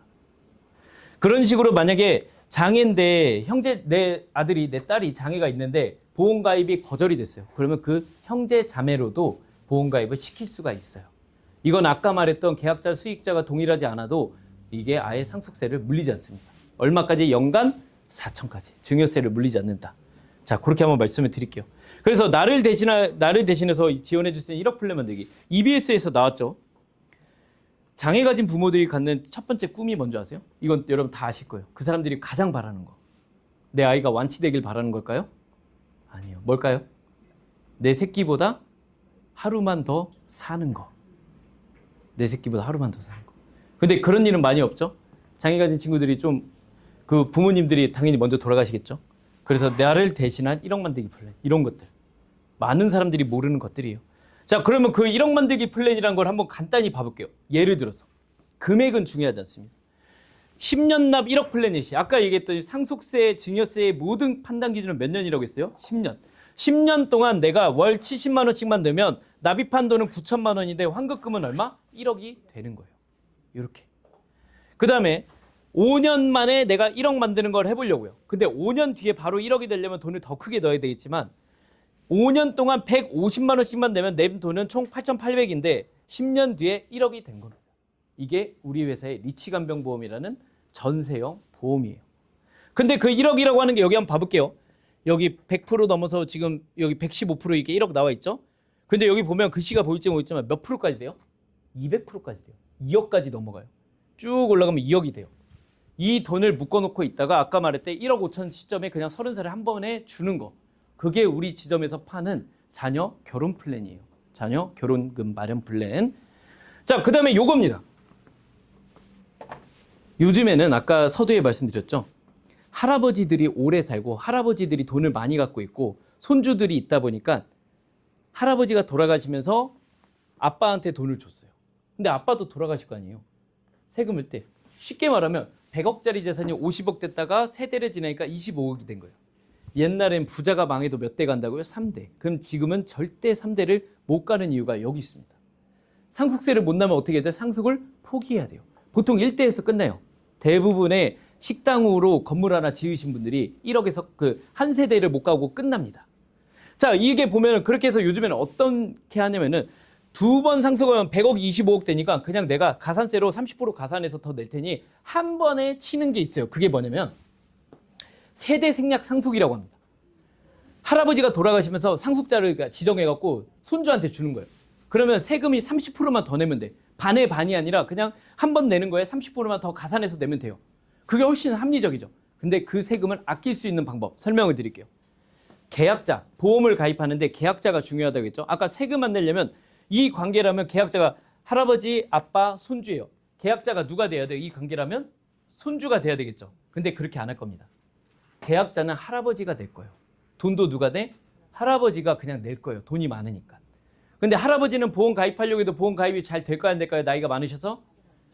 그런 식으로 만약에 장애인데 형제, 내 아들이, 내 딸이 장애가 있는데 보험 가입이 거절이 됐어요. 그러면 그 형제 자매로도 보험 가입을 시킬 수가 있어요. 이건 아까 말했던 계약자, 수익자가 동일하지 않아도 이게 아예 상속세를 물리지 않습니다. 얼마까지? 연간 4천까지 증여세를 물리지 않는다. 자, 그렇게 한번 말씀을 드릴게요. 그래서 나를 대신해서 지원해 줄 수 있는 1억 플랜 만들기. EBS에서 나왔죠. 장애 가진 부모들이 갖는 첫 번째 꿈이 뭔지 아세요? 이건 여러분 다 아실 거예요. 그 사람들이 가장 바라는 거. 내 아이가 완치되길 바라는 걸까요? 아니요. 뭘까요? 내 새끼보다 하루만 더 사는 거. 내 새끼보다 하루만 더 사는 거. 근데 그런 일은 많이 없죠. 장애 가진 친구들이 좀 그 부모님들이 당연히 먼저 돌아가시겠죠. 그래서 나를 대신한 1억 만들기 플랜. 이런 것들. 많은 사람들이 모르는 것들이에요. 자, 그러면 그 1억 만들기 플랜이라는 걸 한번 간단히 봐볼게요. 예를 들어서 금액은 중요하지 않습니다. 10년 납 1억 플랜의 시. 아까 얘기했던 상속세, 증여세의 모든 판단 기준은 몇 년이라고 했어요? 10년. 10년 동안 내가 월 70만 원씩만 내면 납입한 돈은 9천만 원인데 환급금은 얼마? 1억이 되는 거예요. 이렇게. 그 다음에 5년 만에 내가 1억 만드는 걸 해보려고요. 근데 5년 뒤에 바로 1억이 되려면 돈을 더 크게 넣어야 되겠지만 5년 동안 150만 원씩만 내면 낸 돈은 총 8,800인데 10년 뒤에 1억이 된 겁니다. 이게 우리 회사의 리치간병보험이라는 전세형 보험이에요. 근데 그 1억이라고 하는 게 여기 한번 봐볼게요. 여기 100% 넘어서 지금 여기 115% 이게 1억 나와 있죠? 근데 여기 보면 글씨가 보일지 모르겠지만 몇 프로까지 돼요? 200%까지 돼요. 2억까지 넘어가요. 쭉 올라가면 2억이 돼요. 이 돈을 묶어놓고 있다가 아까 말했던 1억 5천 시점에 그냥 30살에 한 번에 주는 거. 그게 우리 지점에서 파는 자녀 결혼 플랜이에요. 자녀 결혼금 마련 플랜. 자, 그 다음에 요겁니다. 요즘에는 아까 서두에 말씀드렸죠. 할아버지들이 오래 살고 할아버지들이 돈을 많이 갖고 있고 손주들이 있다 보니까 할아버지가 돌아가시면서 아빠한테 돈을 줬어요. 근데 아빠도 돌아가실 거 아니에요. 세금을 때. 쉽게 말하면 100억짜리 재산이 50억 됐다가 세대를 지나니까 25억이 된 거예요. 옛날엔 부자가 망해도 몇 대 간다고요? 3대. 그럼 지금은 절대 3대를 못 가는 이유가 여기 있습니다. 상속세를 못 내면 어떻게 돼요? 상속을 포기해야 돼요. 보통 1대에서 끝나요. 대부분의 식당으로 건물 하나 지으신 분들이 1억에서 그 한 세대를 못 가고 끝납니다. 자, 이게 보면 그렇게 해서 요즘에는 어떻게 하냐면은 두 번 상속하면 100억, 25억 되니까 그냥 내가 가산세로 30% 가산해서 더 낼 테니 한 번에 치는 게 있어요. 그게 뭐냐면 세대 생략 상속이라고 합니다. 할아버지가 돌아가시면서 상속자를 지정해갖고 손주한테 주는 거예요. 그러면 세금이 30%만 더 내면 돼. 반의 반이 아니라 그냥 한 번 내는 거에 30%만 더 가산해서 내면 돼요. 그게 훨씬 합리적이죠. 근데 그 세금을 아낄 수 있는 방법 설명을 드릴게요. 계약자, 보험을 가입하는데 계약자가 중요하다고 했죠. 아까 세금 안 내려면 이 관계라면 계약자가 할아버지, 아빠, 손주예요. 계약자가 누가 돼야 돼요? 이 관계라면 손주가 돼야 되겠죠. 근데 그렇게 안 할 겁니다. 계약자는 할아버지가 낼 거예요. 돈도 누가 내? 할아버지가 그냥 낼 거예요. 돈이 많으니까. 근데 할아버지는 보험 가입하려고 해도 보험 가입이 잘 될까요? 안 될까요? 나이가 많으셔서?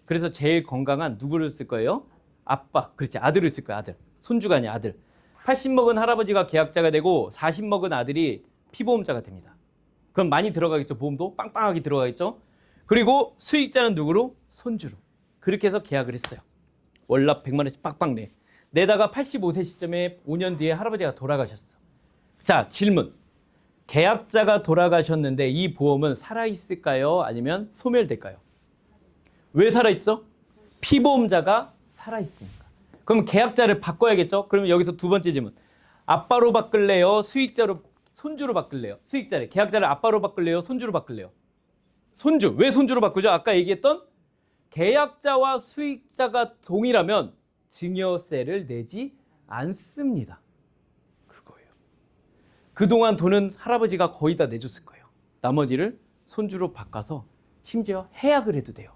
그래서 제일 건강한 누구를 쓸 거예요? 아빠. 그렇지. 아들을 쓸 거예요. 아들. 손주가 아니야. 아들. 80 먹은 할아버지가 계약자가 되고 40 먹은 아들이 피보험자가 됩니다. 그럼 많이 들어가겠죠. 보험도 빵빵하게 들어가겠죠. 그리고 수익자는 누구로? 손주로. 그렇게 해서 계약을 했어요. 월납 100만 원씩 빡빡 내. 내다가 85세 시점에 5년 뒤에 할아버지가 돌아가셨어. 자, 질문. 계약자가 돌아가셨는데 이 보험은 살아있을까요? 아니면 소멸될까요? 왜 살아있어? 피보험자가 살아있으니까. 그럼 계약자를 바꿔야겠죠? 그러면 여기서 두 번째 질문. 아빠로 바꿀래요? 수익자로, 손주로 바꿀래요? 수익자를. 계약자를 아빠로 바꿀래요? 손주로 바꿀래요? 손주. 왜 손주로 바꾸죠? 아까 얘기했던 계약자와 수익자가 동일하면 증여세를 내지 않습니다. 그거예요. 그동안 돈은 할아버지가 거의 다 내줬을 거예요. 나머지를 손주로 바꿔서 심지어 해약을 해도 돼요.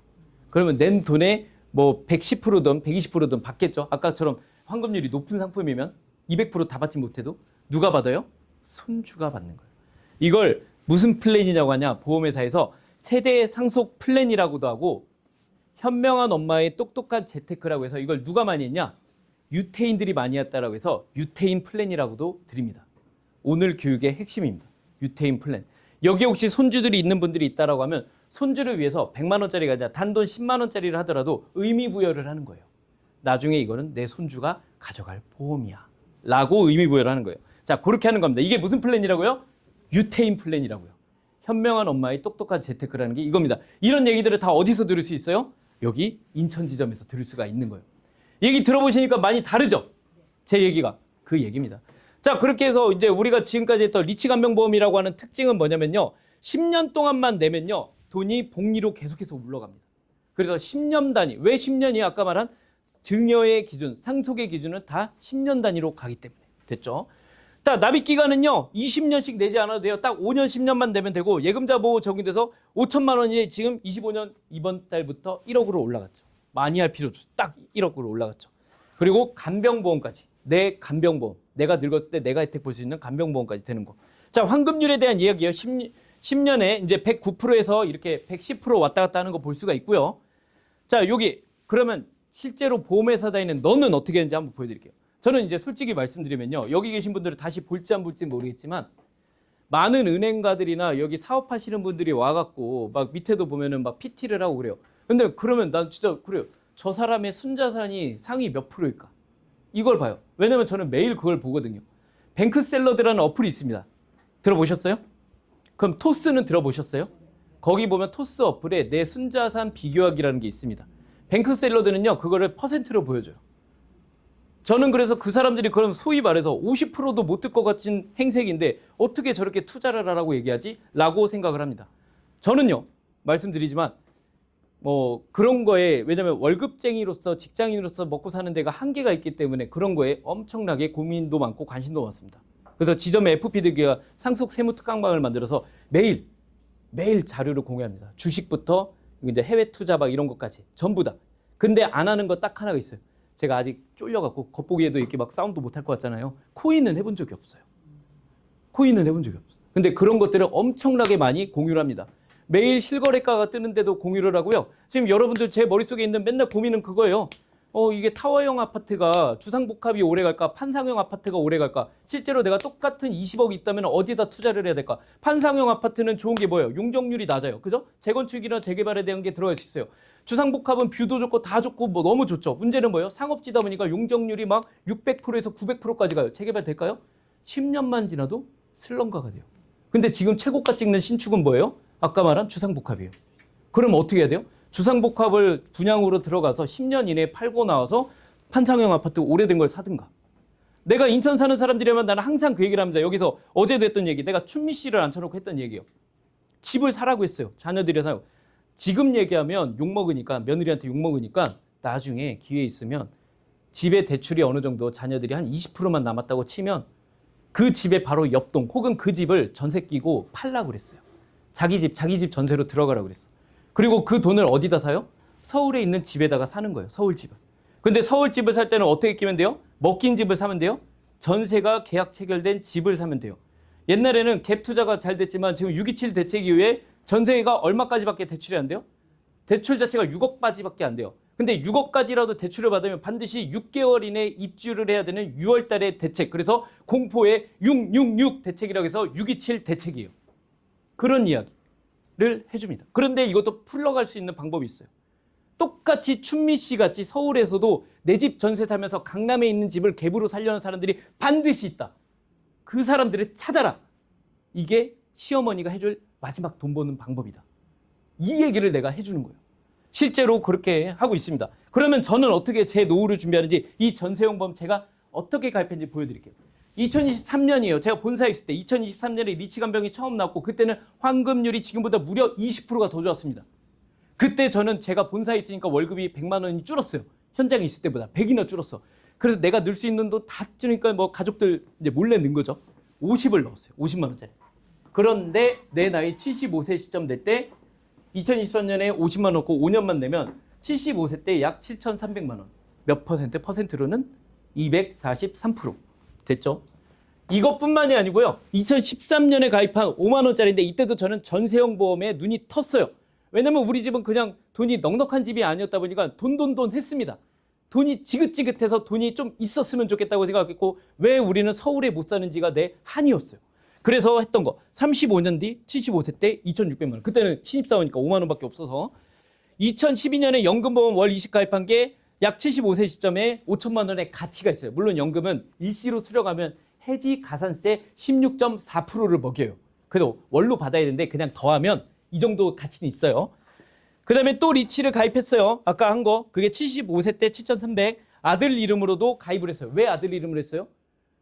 그러면 낸 돈에 뭐 110%든 120%든 받겠죠. 아까처럼 환급률이 높은 상품이면 200% 다 받지 못해도 누가 받아요? 손주가 받는 거예요. 이걸 무슨 플랜이냐고 하냐? 보험회사에서 세대 상속 플랜이라고도 하고 현명한 엄마의 똑똑한 재테크라고 해서 이걸 누가 많이 했냐? 유태인들이 많이 했다라고 해서 유태인 플랜이라고도 드립니다. 오늘 교육의 핵심입니다. 유태인 플랜. 여기 혹시 손주들이 있는 분들이 있다라고 하면 손주를 위해서 100만 원짜리가 아니라 단돈 10만 원짜리를 하더라도 의미 부여를 하는 거예요. 나중에 이거는 내 손주가 가져갈 보험이야 라고 의미 부여를 하는 거예요. 자, 그렇게 하는 겁니다. 이게 무슨 플랜이라고요? 유태인 플랜이라고요. 현명한 엄마의 똑똑한 재테크라는 게 이겁니다. 이런 얘기들을 다 어디서 들을 수 있어요? 여기 인천지점에서 들을 수가 있는 거예요. 얘기 들어보시니까 많이 다르죠? 제 얘기가 그 얘기입니다. 자, 그렇게 해서 이제 우리가 지금까지 했던 리치간병보험이라고 하는 특징은 뭐냐면요. 10년 동안만 내면요. 돈이 복리로 계속해서 올라갑니다. 그래서 10년 단위. 왜 10년이 아까 말한 증여의 기준, 상속의 기준은 다 10년 단위로 가기 때문에. 됐죠? 자, 납입 기간은요. 20년씩 내지 않아도 돼요. 딱 5년, 10년만 내면 되고 예금자 보호 적용돼서 5천만 원이 지금 25년 이번 달부터 1억으로 올라갔죠. 많이 할 필요 없어요. 딱 1억으로 올라갔죠. 그리고 간병보험까지. 내 간병보험. 내가 늙었을 때 내가 혜택 볼 수 있는 간병보험까지 되는 거. 자, 환급률에 대한 이야기예요. 10년에 이제 109%에서 이렇게 110% 왔다 갔다 하는 거 볼 수가 있고요. 자, 여기 그러면 실제로 보험회사 다니는 너는 어떻게 했는지 한번 보여드릴게요. 저는 이제 솔직히 말씀드리면요. 여기 계신 분들은 다시 볼지 안 볼지 모르겠지만 많은 은행가들이나 여기 사업하시는 분들이 와갖고 막 밑에도 보면은 막 PT를 하고 그래요. 근데 그러면 난 진짜 그래요. 저 사람의 순자산이 상위 몇 프로일까? 이걸 봐요. 왜냐면 저는 매일 그걸 보거든요. 뱅크샐러드라는 어플이 있습니다. 들어보셨어요? 그럼 토스는 들어보셨어요? 거기 보면 토스 어플에 내 순자산 비교하기라는 게 있습니다. 뱅크샐러드는요. 그거를 퍼센트로 보여줘요. 저는 그래서 그 사람들이 그럼 소위 말해서 50%도 못 들 것 같은 행색인데 어떻게 저렇게 투자를 하라고 얘기하지? 라고 생각을 합니다. 저는요. 말씀드리지만 뭐 그런 거에 왜냐면 월급쟁이로서 직장인으로서 먹고 사는 데가 한계가 있기 때문에 그런 거에 엄청나게 고민도 많고 관심도 많습니다. 그래서 지점의 FP들과 상속 세무 특강방을 만들어서 매일 자료를 공유합니다. 주식부터 이제 해외 투자 막 이런 것까지 전부 다. 근데 안 하는 거 딱 하나가 있어요. 제가 아직 쫄려갖고 겉보기에도 이렇게 막 싸움도 못할 것 같잖아요. 코인은 해본 적이 없어요. 코인은 해본 적이 없어요. 근데 그런 것들을 엄청나게 많이 공유를 합니다. 매일 실거래가가 뜨는데도 공유를 하고요. 지금 여러분들 제 머릿속에 있는 맨날 고민은 그거예요. 이게 타워형 아파트가 주상복합이 오래 갈까? 판상형 아파트가 오래 갈까? 실제로 내가 똑같은 20억이 있다면 어디다 투자를 해야 될까? 판상형 아파트는 좋은 게 뭐예요? 용적률이 낮아요. 그죠? 재건축이나 재개발에 대한 게 들어갈 수 있어요. 주상복합은 뷰도 좋고 다 좋고 뭐 너무 좋죠. 문제는 뭐예요? 상업지다 보니까 용적률이 막 600%에서 900%까지 가요. 재개발 될까요? 10년만 지나도 슬럼가가 돼요. 근데 지금 최고가 찍는 신축은 뭐예요? 아까 말한 주상복합이에요. 그럼 어떻게 해야 돼요? 주상복합을 분양으로 들어가서 10년 이내에 팔고 나와서 판상형 아파트 오래된 걸 사든가. 내가 인천 사는 사람들이라면 나는 항상 그 얘기를 합니다. 여기서 어제도 했던 얘기. 내가 춘미 씨를 앉혀놓고 했던 얘기예요. 집을 사라고 했어요. 자녀들이 사요. 지금 얘기하면 욕먹으니까 며느리한테 욕먹으니까 나중에 기회 있으면 집의 대출이 어느 정도 자녀들이 한 20%만 남았다고 치면 그 집의 바로 옆동 혹은 그 집을 전세 끼고 팔라고 그랬어요. 자기 집 전세로 들어가라고 그랬어. 그리고 그 돈을 어디다 사요? 서울에 있는 집에다가 사는 거예요. 서울집을. 근데 서울집을 살 때는 어떻게 끼면 돼요? 먹긴 집을 사면 돼요? 전세가 계약 체결된 집을 사면 돼요. 옛날에는 갭 투자가 잘 됐지만 지금 627 대책 이후에 전세가 얼마까지밖에 대출이 안 돼요? 대출 자체가 6억까지밖에 안 돼요. 근데 6억까지라도 대출을 받으면 반드시 6개월 이내에 입주를 해야 되는 6월 달에 대책. 그래서 공포의 666 대책이라고 해서 627 대책이에요. 그런 이야기를 해줍니다. 그런데 이것도 풀러갈 수 있는 방법이 있어요. 똑같이 춘미 씨 같이 서울에서도 내 집 전세 살면서 강남에 있는 집을 갭으로 살려는 사람들이 반드시 있다. 그 사람들을 찾아라. 이게 시어머니가 해줄 마지막 돈 버는 방법이다. 이 얘기를 내가 해주는 거예요. 실제로 그렇게 하고 있습니다. 그러면 저는 어떻게 제 노후를 준비하는지 이 전세용 보험 제가 어떻게 가입했는지 보여드릴게요. 2023년이에요. 제가 본사에 있을 때 2023년에 리치간병이 처음 나왔고 그때는 환급률이 지금보다 무려 20%가 더 좋았습니다. 그때 저는 제가 본사에 있으니까 월급이 100만 원이 줄었어요. 현장에 있을 때보다 100이나 줄었어. 그래서 내가 넣을 수 있는 돈 다 주니까 뭐 가족들 이제 몰래 넣은 거죠. 50을 넣었어요. 50만 원짜리. 그런데 내 나이 75세 시점 될 때 2023년에 50만 원 넣고 5년만 내면 75세 때 약 7,300만 원. 몇 퍼센트? 퍼센트로는 243%. 됐죠? 이것뿐만이 아니고요. 2013년에 가입한 5만 원짜리인데 이때도 저는 전세형 보험에 눈이 텄어요. 왜냐면 우리 집은 그냥 돈이 넉넉한 집이 아니었다 보니까 돈 했습니다. 돈이 지긋지긋해서 돈이 좀 있었으면 좋겠다고 생각했고 왜 우리는 서울에 못 사는지가 내 한이었어요. 그래서 했던 거 35년 뒤 75세 때 2,600만 원. 그때는 신입사원이니까 5만 원밖에 없어서 2012년에 연금보험 월 20 가입한 게 약 75세 시점에 5천만 원의 가치가 있어요. 물론 연금은 일시로 수령하면 해지 가산세 16.4%를 먹여요. 그래도 월로 받아야 되는데 그냥 더하면 이 정도 가치는 있어요. 그 다음에 또 리치를 가입했어요. 아까 한 거. 그게 75세 때 7,300. 아들 이름으로도 가입을 했어요. 왜 아들 이름으로 했어요?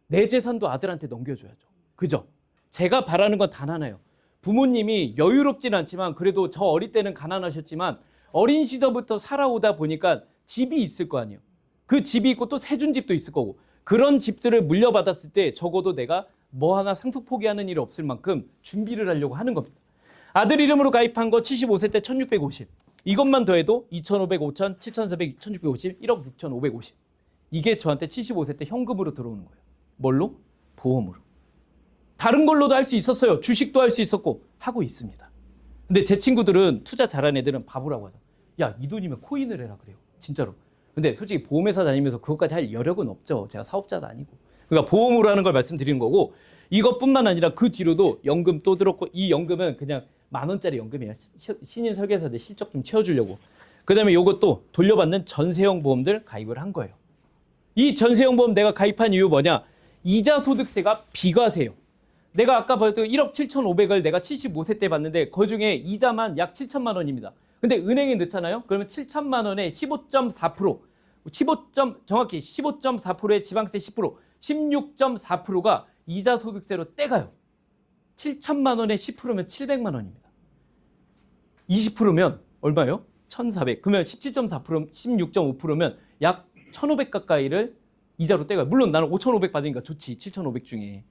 내 재산도 아들한테 넘겨줘야죠. 그죠? 제가 바라는 건 단 하나예요. 부모님이 여유롭지는 않지만 그래도 저 어릴 때는 가난하셨지만 어린 시절부터 살아오다 보니까 집이 있을 거 아니에요. 그 집이 있고 또 세준 집도 있을 거고 그런 집들을 물려받았을 때 적어도 내가 뭐 하나 상속 포기하는 일이 없을 만큼 준비를 하려고 하는 겁니다. 아들 이름으로 가입한 거 75세 때 1,650. 이것만 더해도 2,500, 5,000, 7,400, 1,650, 1억 6,550. 이게 저한테 75세 때 현금으로 들어오는 거예요. 뭘로? 보험으로. 다른 걸로도 할 수 있었어요. 주식도 할 수 있었고 하고 있습니다. 근데 제 친구들은 투자 잘하는 애들은 바보라고 하죠. 야, 이 돈이면 코인을 해라 그래요. 진짜로. 근데 솔직히 보험회사 다니면서 그것까지 할 여력은 없죠. 제가 사업자도 아니고. 그러니까 보험으로 하는 걸 말씀드리는 거고 이것뿐만 아니라 그 뒤로도 연금 또 들었고 이 연금은 그냥 10,000원짜리 연금이에요. 신인 설계사들 실적 좀 채워주려고. 그 다음에 이것도 돌려받는 전세형 보험들 가입을 한 거예요. 이 전세형 보험 내가 가입한 이유 뭐냐? 이자 소득세가 비과세예요. 내가 아까 봤던 1억 7,500을 내가 75세 때 받는데 그중에 이자만 약 7천만 원입니다. 근데 은행에 넣잖아요. 그러면 7천만 원에 15.4%, 정확히 15.4%의 지방세 10%, 16.4%가 이자 소득세로 떼가요. 7천만 원에 10%면 700만 원입니다. 20%면 얼마예요? 1,400. 그러면 17.4%, 16.5%면 약 1,500 가까이를 이자로 떼가요. 물론 나는 5,500 받으니까 좋지. 7,500 중에.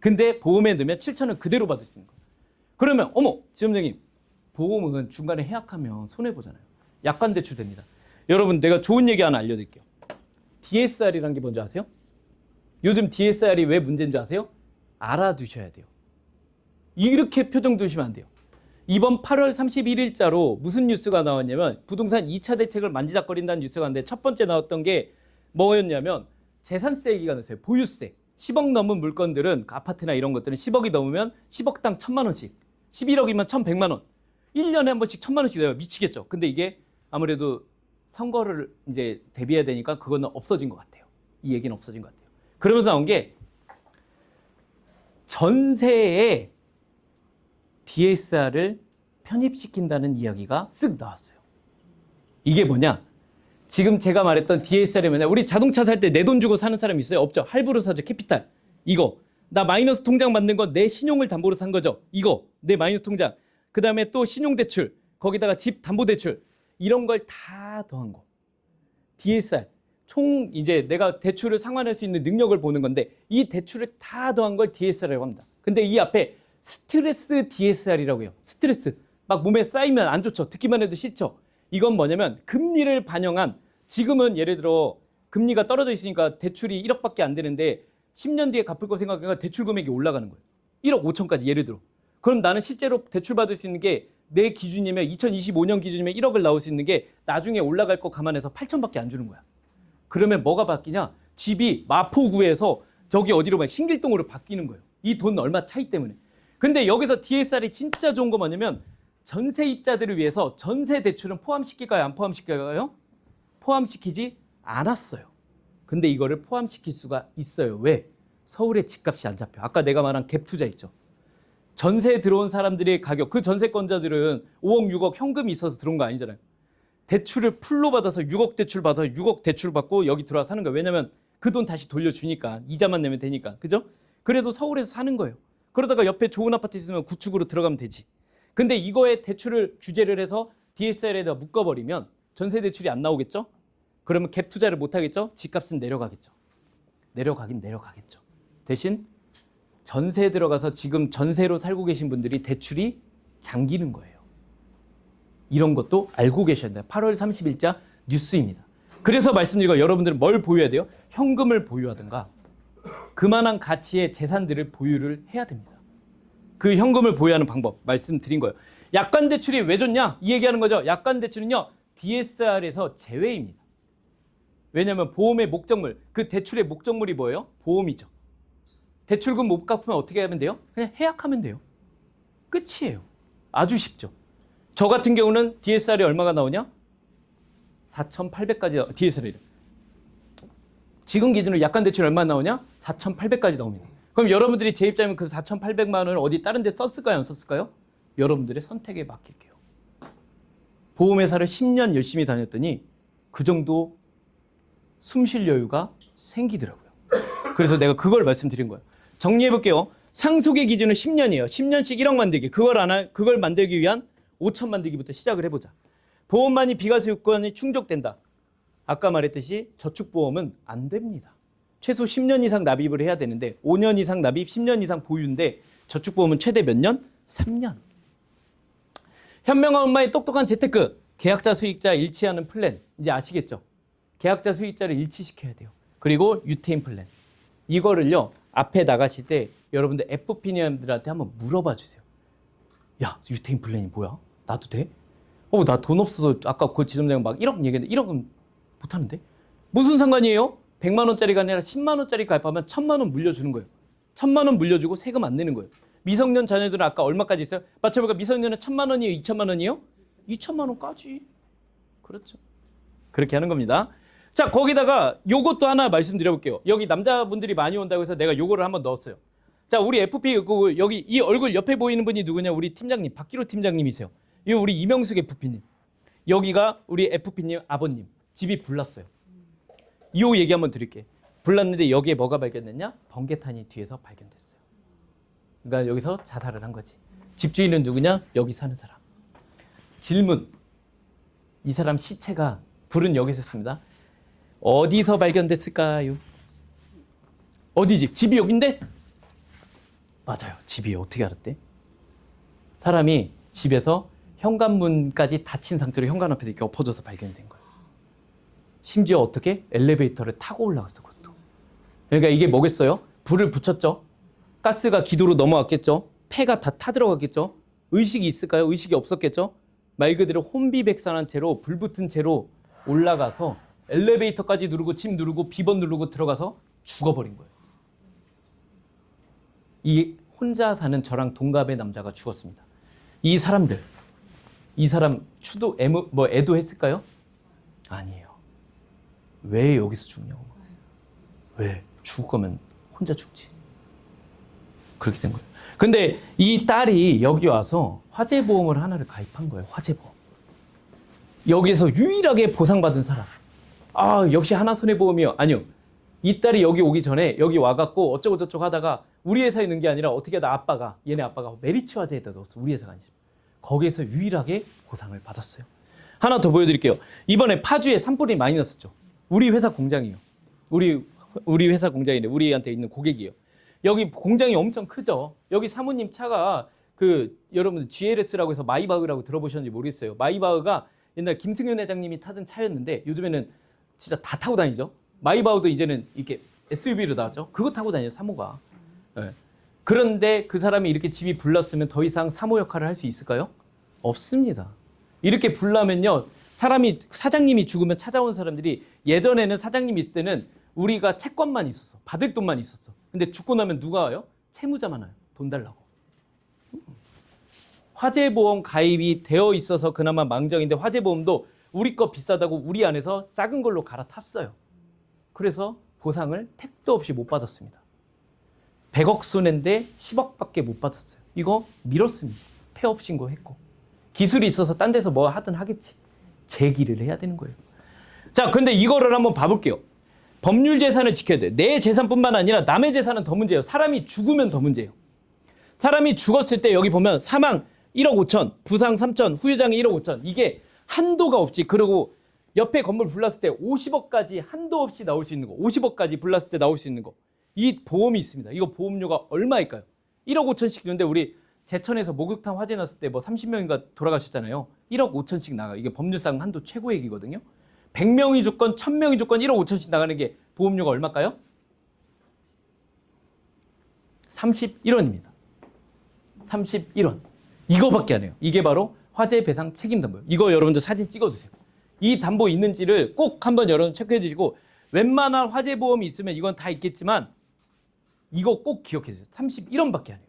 근데 보험에 넣으면 7,000원 그대로 받을 수 있는 거예요. 그러면 어머, 지점장님. 보험은 중간에 해약하면 손해보잖아요. 약관 대출됩니다. 여러분 내가 좋은 얘기 하나 알려드릴게요. DSR이라는 게 뭔지 아세요? 요즘 DSR이 왜 문제인지 아세요? 알아두셔야 돼요. 이렇게 표정 두시면 안 돼요. 이번 8월 31일자로 무슨 뉴스가 나왔냐면 부동산 2차 대책을 만지작거린다는 뉴스가 왔는데 첫 번째 나왔던 게 뭐였냐면 재산세 얘기가 나왔어요. 보유세. 10억 넘은 물건들은 아파트나 이런 것들은 10억이 넘으면 10억당 1,000만 원씩 11억이면 1,100만 원 1년에 한 번씩 1,000만 원씩 내요. 미치겠죠. 근데 이게 아무래도 선거를 이제 대비해야 되니까 그거는 없어진 것 같아요. 이 얘기는 없어진 것 같아요. 그러면서 나온 게 전세에 DSR을 편입시킨다는 이야기가 쓱 나왔어요. 이게 뭐냐? 지금 제가 말했던 DSR이 뭐냐? 우리 자동차 살 때 내 돈 주고 사는 사람 있어요? 없죠? 할부로 사죠. 캐피탈. 이거. 나 마이너스 통장 만든 거 내 신용을 담보로 산 거죠. 이거. 내 마이너스 통장. 그 다음에 또 신용대출. 거기다가 집 담보대출. 이런 걸 다 더한 거. DSR. 총 이제 내가 대출을 상환할 수 있는 능력을 보는 건데 이 대출을 다 더한 걸 DSR이라고 합니다. 근데 이 앞에 스트레스 DSR이라고 해요. 스트레스. 막 몸에 쌓이면 안 좋죠. 듣기만 해도 싫죠. 이건 뭐냐면 금리를 반영한 지금은 예를 들어 금리가 떨어져 있으니까 대출이 1억밖에 안 되는데 10년 뒤에 갚을 거 생각하니까 대출 금액이 올라가는 거예요. 1억 5천까지 예를 들어. 그럼 나는 실제로 대출 받을 수 있는 게 내 기준이면 2025년 기준이면 1억을 나올 수 있는 게 나중에 올라갈 거 감안해서 8천밖에 안 주는 거야. 그러면 뭐가 바뀌냐? 집이 마포구에서 저기 어디로 봐 신길동으로 바뀌는 거예요. 이 돈 얼마 차이 때문에. 근데 여기서 DSR이 진짜 좋은 거 뭐냐면 전세입자들을 위해서 전세 대출은 포함시킬까요? 안 포함시킬까요? 포함시키지 않았어요. 근데 이거를 포함시킬 수가 있어요. 왜? 서울의 집값이 안 잡혀. 아까 내가 말한 갭 투자 있죠. 전세에 들어온 사람들의 가격, 그 전세권자들은 5억, 6억 현금이 있어서 들어온 거 아니잖아요. 대출을 풀로 받아서 6억 대출 받아서 6억 대출 받고 여기 들어와 사는 거예요. 왜냐면 그 돈 다시 돌려주니까. 이자만 내면 되니까. 그죠? 그래도 서울에서 사는 거예요. 그러다가 옆에 좋은 아파트 있으면 구축으로 들어가면 되지. 근데 이거에 대출을 규제를 해서 DSR에다 묶어버리면 전세 대출이 안 나오겠죠? 그러면 갭 투자를 못 하겠죠? 집값은 내려가겠죠. 내려가긴 내려가겠죠. 대신 전세에 들어가서 지금 전세로 살고 계신 분들이 대출이 잠기는 거예요. 이런 것도 알고 계셔야 돼요. 8월 30일자 뉴스입니다. 그래서 말씀드린 거 여러분들은 뭘 보유해야 돼요? 현금을 보유하든가 그만한 가치의 재산들을 보유를 해야 됩니다. 그 현금을 보유하는 방법 말씀드린 거예요. 약관 대출이 왜 좋냐? 이 얘기하는 거죠. 약관 대출은요, DSR에서 제외입니다. 왜냐하면 보험의 목적물, 그 대출의 목적물이 뭐예요? 보험이죠. 대출금 못 갚으면 어떻게 하면 돼요? 그냥 해약하면 돼요. 끝이에요. 아주 쉽죠. 저 같은 경우는 DSR이 얼마가 나오냐? 4,800까지 DSR이. 지금 기준으로 약관 대출 얼마 나오냐? 4,800까지 나옵니다. 그럼 여러분들이 제 입장이면 그 4,800만 원을 어디 다른 데 썼을까요? 안 썼을까요? 여러분들의 선택에 맡길게요. 보험회사를 10년 열심히 다녔더니 그 정도 숨 쉴 여유가 생기더라고요. 그래서 내가 그걸 말씀드린 거예요. 정리해볼게요. 상속의 기준은 10년이에요. 10년씩 1억 만들기. 그걸 만들기 위한 5천 만들기부터 시작을 해보자. 보험만이 비과세 요건이 충족된다. 아까 말했듯이 저축보험은 안 됩니다. 최소 10년 이상 납입을 해야 되는데 5년 이상 납입, 10년 이상 보유인데 저축보험은 최대 몇 년? 3년. 현명한 엄마의 똑똑한 재테크. 계약자 수익자 일치하는 플랜. 이제 아시겠죠? 계약자 수익자를 일치시켜야 돼요. 그리고 유태인 플랜. 이거를요, 앞에 나가실 때 여러분들 FP님들한테 한번 물어봐 주세요. 야, 유태인 플랜이 뭐야? 나도 돼? 나 돈 없어서 아까 그 지점장 막 1억 얘기했는데 1억은 못하는데? 무슨 상관이에요? 100만 원짜리가 아니라 10만 원짜리 가입하면 1,000만 원 물려주는 거예요. 1,000만 원 물려주고 세금 안 내는 거예요. 미성년 자녀들은 아까 얼마까지 있어요? 맞춰볼까? 미성년은 1,000만 원이에요? 2,000만 원이에요? 2,000만 원까지. 그렇죠. 그렇게 하는 겁니다. 자, 거기다가 요것도 하나 말씀드려볼게요. 여기 남자분들이 많이 온다고 해서 내가 요거를 한번 넣었어요. 자, 우리 FP 여기 이 얼굴 옆에 보이는 분이 누구냐? 우리 팀장님, 박기로 팀장님이세요. 이 우리 이명숙 FP님. 여기가 우리 FP님 아버님. 집이 불났어요. 이 얘기 한번 드릴게요. 불났는데 여기에 뭐가 발견됐냐? 번개탄이 뒤에서 발견됐어요. 그러니까 여기서 자살을 한 거지. 집주인은 누구냐? 여기 사는 사람. 질문. 이 사람 시체가 불은 여기 있었습니다. 어디서 발견됐을까요? 어디 집? 집이 여긴데? 맞아요. 집이 어떻게 알았대? 사람이 집에서 현관문까지 닫힌 상태로 현관 앞에서 이렇게 엎어져서 발견된 거예요. 심지어 어떻게? 엘리베이터를 타고 올라갔어, 그것도. 그러니까 이게 뭐겠어요? 불을 붙였죠. 가스가 기도로 넘어왔겠죠. 폐가 다 타들어갔겠죠. 의식이 있을까요? 의식이 없었겠죠. 말 그대로 혼비백산한 채로 불 붙은 채로 올라가서 엘리베이터까지 누르고 침 누르고 비번 누르고 들어가서 죽어버린 거예요. 이 혼자 사는 저랑 동갑의 남자가 죽었습니다. 이 사람 애도했을까요? 아니에요. 왜 여기서 죽냐고. 왜? 죽을 거면 혼자 죽지. 그렇게 된 거예요. 근데 이 딸이 여기 와서 화재보험을 하나를 가입한 거예요. 화재보험. 여기에서 유일하게 보상받은 사람. 아, 역시 하나손해보험이요. 아니요. 이 딸이 여기 오기 전에 여기 와갖고 어쩌고 저쩌고 하다가 우리 회사에 넣은 게 아니라 어떻게 하다 얘네 아빠가 메리츠 화재에다 넣었어. 우리 회사가 아니죠. 거기에서 유일하게 보상을 받았어요. 하나 더 보여드릴게요. 이번에 파주에 산불이 많이 났었죠. 우리 회사 공장이에요. 우리 회사 공장인데 우리한테 있는 고객이에요. 여기 공장이 엄청 크죠. 여기 사모님 차가 여러분들 GLS라고 해서 마이바흐라고 들어보셨는지 모르겠어요. 마이바흐가 옛날 김승현 회장님이 타던 차였는데 요즘에는 진짜 다 타고 다니죠. 마이바흐도 이제는 이렇게 SUV로 나왔죠. 그거 타고 다녀요, 사모가. 네. 그런데 그 사람이 이렇게 집이 불났으면 더 이상 사모 역할을 할 수 있을까요? 없습니다. 이렇게 불나면요, 사장님이 죽으면 찾아온 사람들이 예전에는 사장님이 있을 때는 우리가 채권만 있었어. 받을 돈만 있었어. 근데 죽고 나면 누가 와요? 채무자만 와요. 돈 달라고. 화재보험 가입이 되어 있어서 그나마 망정인데 화재보험도 우리 거 비싸다고 우리 안에서 작은 걸로 갈아탔어요. 그래서 보상을 택도 없이 못 받았습니다. 100억 손해인데 10억밖에 못 받았어요. 이거 밀었습니다. 폐업 신고했고. 기술이 있어서 딴 데서 뭐 하든 하겠지. 제기를 해야 되는 거예요. 자, 근데 이거를 한번 봐볼게요. 법률 재산을 지켜야 돼. 내 재산뿐만 아니라 남의 재산은 더 문제예요. 사람이 죽으면 더 문제예요. 사람이 죽었을 때 여기 보면 사망 1억 5천, 부상 3천, 후유장애 1억 5천. 이게 한도가 없지. 그리고 옆에 건물 불났을 때 50억까지 한도 없이 나올 수 있는 거. 50억까지 불났을 때 나올 수 있는 거. 이 보험이 있습니다. 이거 보험료가 얼마일까요? 1억 5천씩 주는데 우리 제천에서 목욕탕 화재 났을 때 뭐 30명인가 돌아가셨잖아요. 1억 5천씩 나가. 이게 법률상 한도 최고액이거든요. 100명이 죽건 1000명이 죽건 1억 5천씩 나가는 게 보험료가 얼마일까요? 31원입니다. 31원. 이거밖에 안 해요. 이게 바로 화재 배상 책임 담보예요. 이거 여러분들 사진 찍어주세요. 이 담보 있는지를 꼭 한번 여러분 체크해 주시고, 웬만한 화재 보험이 있으면 이건 다 있겠지만 이거 꼭 기억해 주세요. 31원밖에 안 해요.